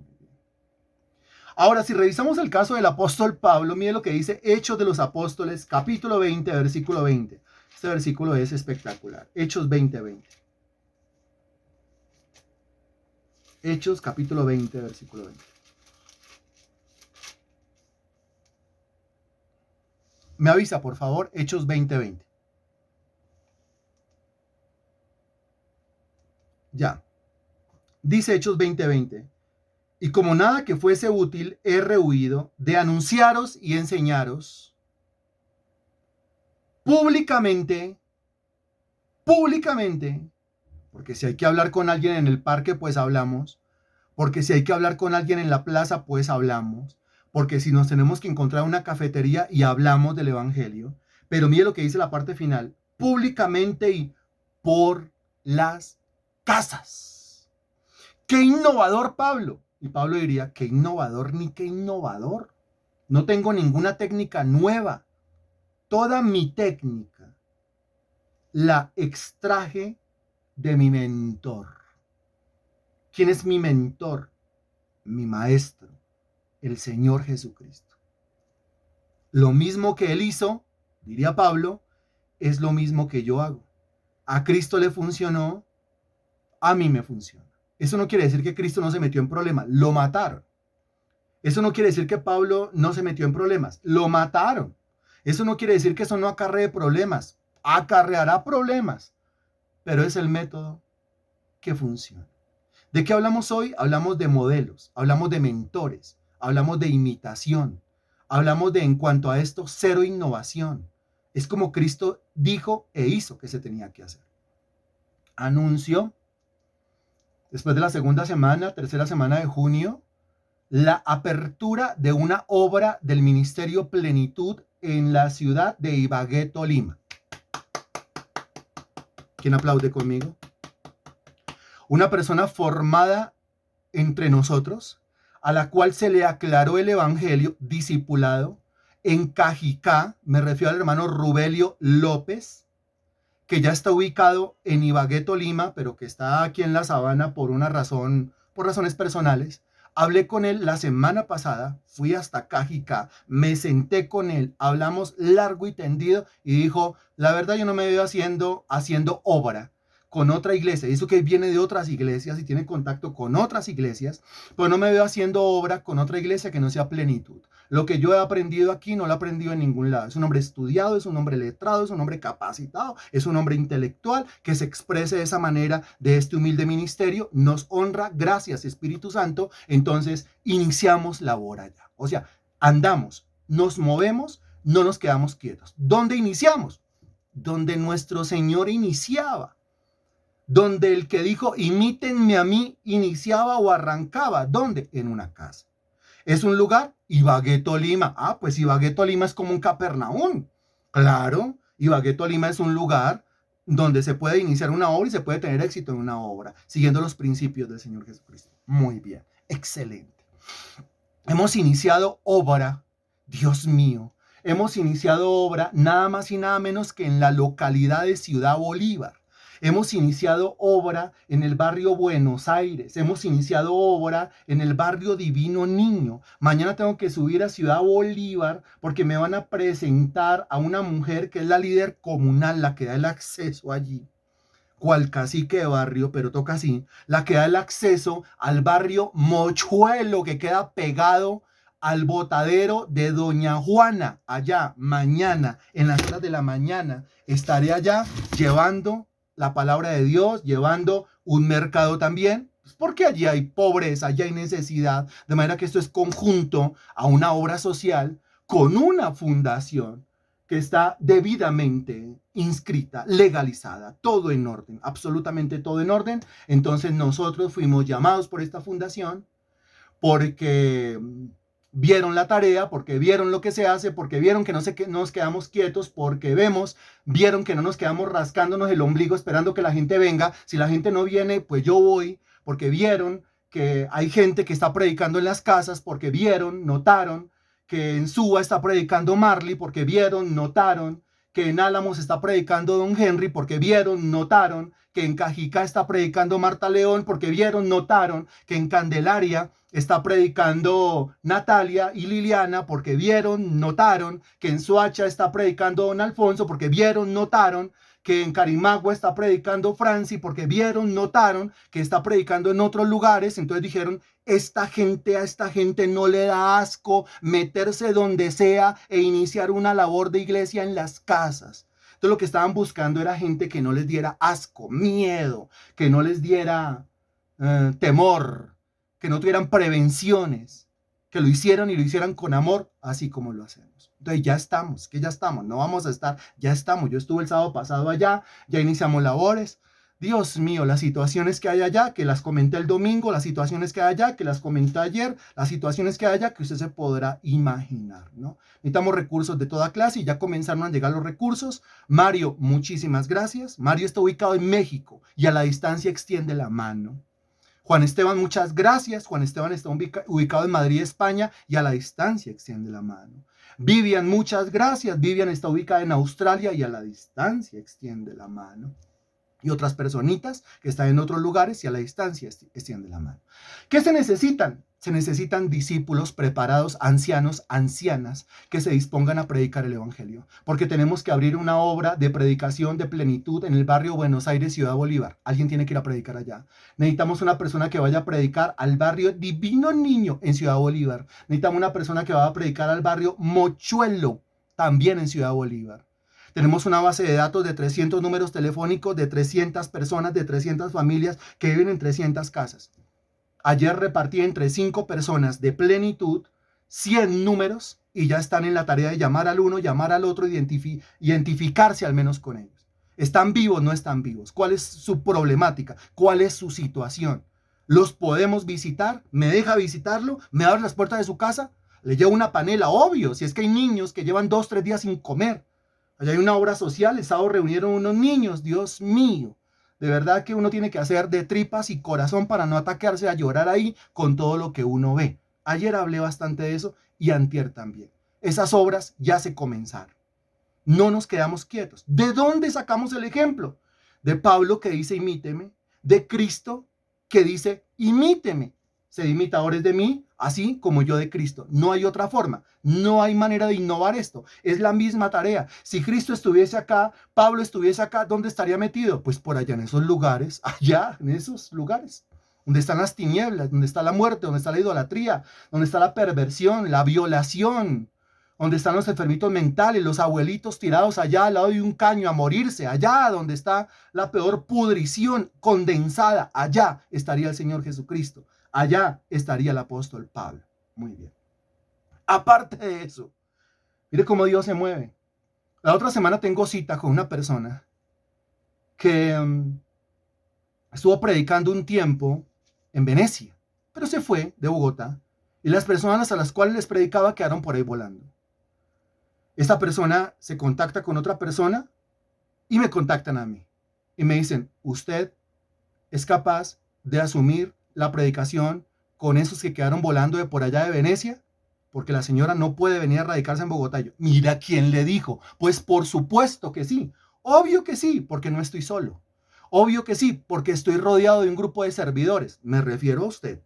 S1: Ahora, si revisamos el caso del apóstol Pablo, mire lo que dice Hechos de los Apóstoles, capítulo 20, versículo 20. Este versículo es espectacular. Hechos 20, 20. Hechos, capítulo 20, versículo 20. Me avisa, por favor, Hechos 20, 20. Ya. Dice Hechos 20, 20. Y como nada que fuese útil, he rehuido de anunciaros y enseñaros públicamente, porque si hay que hablar con alguien en el parque, pues hablamos, porque si hay que hablar con alguien en la plaza, pues hablamos, porque si nos tenemos que encontrar en una cafetería y hablamos del Evangelio, pero mire lo que dice la parte final, públicamente y por las casas. ¡Qué innovador, Pablo! Y Pablo diría, qué innovador ni qué innovador. No tengo ninguna técnica nueva. Toda mi técnica la extraje de mi mentor. ¿Quién es mi mentor? Mi maestro, el Señor Jesucristo. Lo mismo que él hizo, diría Pablo, es lo mismo que yo hago. A Cristo le funcionó, a mí me funciona. Eso no quiere decir que Cristo no se metió en problemas, lo mataron. Eso no quiere decir que Pablo no se metió en problemas, lo mataron. Eso no quiere decir que eso no acarree problemas, acarreará problemas, pero es el método que funciona. ¿De qué hablamos hoy? Hablamos de modelos, hablamos de mentores, hablamos de imitación, hablamos de, en cuanto a esto, cero innovación. Es como Cristo dijo e hizo que se tenía que hacer. Anunció, después de la tercera semana de junio, la apertura de una obra del Ministerio Plenitud en la ciudad de Ibagué, Tolima. ¿Quién aplaude conmigo? Una persona formada entre nosotros, a la cual se le aclaró el evangelio, discipulado, en Cajicá, me refiero al hermano Rubelio López, que ya está ubicado en Ibagué, Tolima, pero que está aquí en la Sabana por una razón, por razones personales. Hablé con él la semana pasada, fui hasta Cajicá, me senté con él, hablamos largo y tendido y dijo, la verdad yo no me veo haciendo obra con otra iglesia, y eso que viene de otras iglesias y tiene contacto con otras iglesias, pero no me veo haciendo obra con otra iglesia que no sea Plenitud. Lo que yo he aprendido aquí no lo he aprendido en ningún lado. Es un hombre estudiado, es un hombre letrado, es un hombre capacitado, es un hombre intelectual que se exprese de esa manera de este humilde ministerio. Nos honra, gracias Espíritu Santo. Entonces iniciamos labor allá. O sea, andamos, nos movemos, no nos quedamos quietos. ¿Dónde iniciamos? Donde nuestro Señor iniciaba. Donde el que dijo, imítenme a mí, iniciaba o arrancaba. ¿Dónde? En una casa. ¿Es un lugar? Ibagué, Tolima. Ah, pues Ibagué, Tolima es como un Capernaum. Claro, Ibagué, Tolima es un lugar donde se puede iniciar una obra y se puede tener éxito en una obra, siguiendo los principios del Señor Jesucristo. Muy bien, excelente. Hemos iniciado obra, Dios mío, hemos iniciado obra nada más y nada menos que en la localidad de Ciudad Bolívar. Hemos iniciado obra en el barrio Buenos Aires. Hemos iniciado obra en el barrio Divino Niño. Mañana tengo que subir a Ciudad Bolívar porque me van a presentar a una mujer que es la líder comunal, la que da el acceso allí. Cual cacique de barrio, pero toca así, la que da el acceso al barrio Mochuelo, que queda pegado al botadero de Doña Juana. Allá, mañana, en las horas de la mañana, estaré allá llevando la palabra de Dios, llevando un mercado también, porque allí hay pobreza, allí hay necesidad, de manera que esto es conjunto a una obra social con una fundación que está debidamente inscrita, legalizada, todo en orden, absolutamente todo en orden. Entonces nosotros fuimos llamados por esta fundación porque vieron la tarea, porque vieron lo que se hace, porque vieron que no nos quedamos quietos, porque vieron que no nos quedamos rascándonos el ombligo esperando que la gente venga. Si la gente no viene, pues yo voy, porque vieron que hay gente que está predicando en las casas, porque vieron, notaron que en Suba está predicando Marley, porque vieron, notaron que en Álamos está predicando Don Henry, porque vieron, notaron que en Cajicá está predicando Marta León, porque vieron, notaron que en Candelaria está predicando Natalia y Liliana, porque vieron, notaron que en Soacha está predicando Don Alfonso, porque vieron, notaron que en Carimagua está predicando Franci, porque vieron, notaron que está predicando en otros lugares. Entonces dijeron, a esta gente no le da asco meterse donde sea e iniciar una labor de iglesia en las casas. Entonces lo que estaban buscando era gente que no les diera asco, miedo, que no les diera temor, que no tuvieran prevenciones, que lo hicieran y lo hicieran con amor, así como lo hacemos. Entonces ya estamos, no vamos a estar, ya estamos. Yo estuve el sábado pasado allá, ya iniciamos labores. Dios mío, las situaciones que hay allá, que las comenté el domingo, las situaciones que hay allá, que las comenté ayer, las situaciones que hay allá, que usted se podrá imaginar, ¿no? Necesitamos recursos de toda clase y ya comenzaron a llegar los recursos. Mario, muchísimas gracias. Mario está ubicado en México y a la distancia extiende la mano. Juan Esteban, muchas gracias. Juan Esteban está ubicado en Madrid, España, y a la distancia extiende la mano. Vivian, muchas gracias. Vivian está ubicada en Australia y a la distancia extiende la mano. Y otras personitas que están en otros lugares y a la distancia extiende la mano. ¿Qué se necesitan? Se necesitan discípulos preparados, ancianos, ancianas, que se dispongan a predicar el Evangelio. Porque tenemos que abrir una obra de predicación de plenitud en el barrio Buenos Aires, Ciudad Bolívar. Alguien tiene que ir a predicar allá. Necesitamos una persona que vaya a predicar al barrio Divino Niño en Ciudad Bolívar. Necesitamos una persona que vaya a predicar al barrio Mochuelo, también en Ciudad Bolívar. Tenemos una base de datos de 300 números telefónicos de 300 personas, de 300 familias que viven en 300 casas. Ayer repartí entre 5 personas de plenitud 100 números y ya están en la tarea de llamar al uno, llamar al otro, identificarse al menos con ellos. ¿Están vivos? ¿No están vivos? ¿Cuál es su problemática? ¿Cuál es su situación? ¿Los podemos visitar? ¿Me deja visitarlo? ¿Me abre las puertas de su casa? Le llevo una panela, obvio, si es que hay niños que llevan 2, 3 días sin comer. Allá hay una obra social, el sábado reunieron unos niños, Dios mío. De verdad que uno tiene que hacer de tripas y corazón para no atacarse a llorar ahí con todo lo que uno ve. Ayer hablé bastante de eso y antier también. Esas obras ya se comenzaron. No nos quedamos quietos. ¿De dónde sacamos el ejemplo? De Pablo que dice imíteme, de Cristo que dice imíteme. Sed imitadores de mí, así como yo de Cristo. No hay otra forma, no hay manera de innovar esto. Es la misma tarea. Si Cristo estuviese acá, Pablo estuviese acá, ¿dónde estaría metido? Pues por allá en esos lugares, allá en esos lugares, donde están las tinieblas, donde está la muerte, donde está la idolatría, donde está la perversión, la violación, donde están los enfermitos mentales, los abuelitos tirados allá al lado de un caño a morirse, allá donde está la peor pudrición condensada, allá estaría el Señor Jesucristo, allá estaría el apóstol Pablo. Muy bien. Aparte de eso, mire cómo Dios se mueve. La otra semana tengo cita con una persona que estuvo predicando un tiempo en Venecia, pero se fue de Bogotá y las personas a las cuales les predicaba quedaron por ahí volando. Esta persona se contacta con otra persona y me contactan a mí y me dicen, usted es capaz de asumir la predicación con esos que quedaron volando de por allá de Venecia, porque la señora no puede venir a radicarse en Bogotá. Yo, mira quién le dijo. Pues por supuesto que sí. Obvio que sí, porque no estoy solo. Obvio que sí, porque estoy rodeado de un grupo de servidores. Me refiero a usted.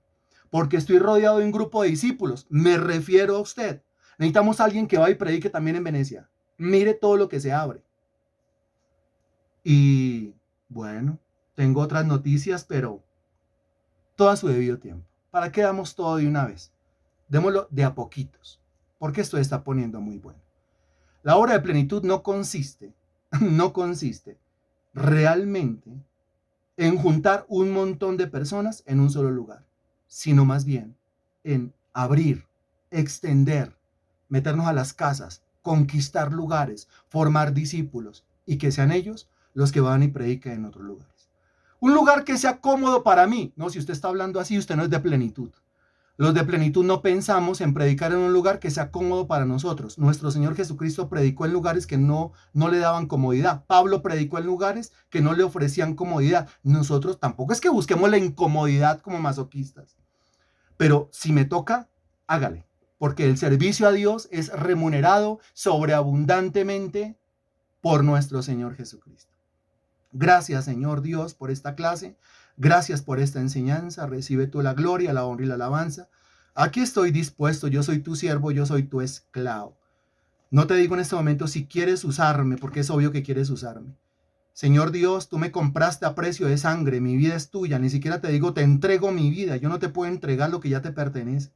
S1: Porque estoy rodeado de un grupo de discípulos. Me refiero a usted. Necesitamos a alguien que vaya y predique también en Venecia. Mire todo lo que se abre. Y bueno, tengo otras noticias, pero todo a su debido tiempo. ¿Para qué damos todo de una vez? Démoslo de a poquitos, porque esto está poniendo muy bueno. La obra de plenitud no consiste realmente en juntar un montón de personas en un solo lugar, sino más bien en abrir, extender, meternos a las casas, conquistar lugares, formar discípulos y que sean ellos los que van y prediquen en otros lugares. Un lugar que sea cómodo para mí. No, si usted está hablando así, usted no es de plenitud. Los de plenitud no pensamos en predicar en un lugar que sea cómodo para nosotros. Nuestro Señor Jesucristo predicó en lugares que no le daban comodidad. Pablo predicó en lugares que no le ofrecían comodidad. Nosotros tampoco es que busquemos la incomodidad como masoquistas. Pero si me toca, hágale. Porque el servicio a Dios es remunerado sobreabundantemente por nuestro Señor Jesucristo. Gracias, Señor Dios, por esta clase. Gracias por esta enseñanza. Recibe tú la gloria, la honra y la alabanza. Aquí estoy dispuesto. Yo soy tu siervo, yo soy tu esclavo. No te digo en este momento si quieres usarme, porque es obvio que quieres usarme. Señor Dios, tú me compraste a precio de sangre. Mi vida es tuya. Ni siquiera te digo, te entrego mi vida. Yo no te puedo entregar lo que ya te pertenece.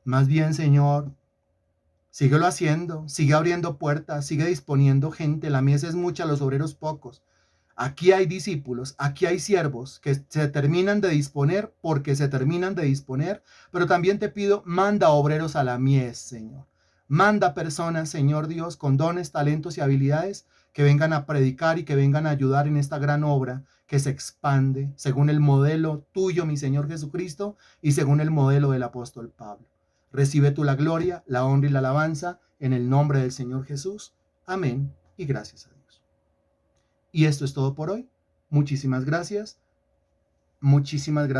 S1: Más bien, Señor, síguelo haciendo. Sigue abriendo puertas. Sigue disponiendo gente. La mies es mucha, los obreros pocos. Aquí hay discípulos, aquí hay siervos que se terminan de disponer porque se terminan de disponer, pero también te pido, manda obreros a la mies, Señor. Manda personas, Señor Dios, con dones, talentos y habilidades que vengan a predicar y que vengan a ayudar en esta gran obra que se expande según el modelo tuyo, mi Señor Jesucristo, y según el modelo del apóstol Pablo. Recibe tú la gloria, la honra y la alabanza en el nombre del Señor Jesús. Amén y gracias a Dios. Y esto es todo por hoy. Muchísimas gracias. Muchísimas gracias.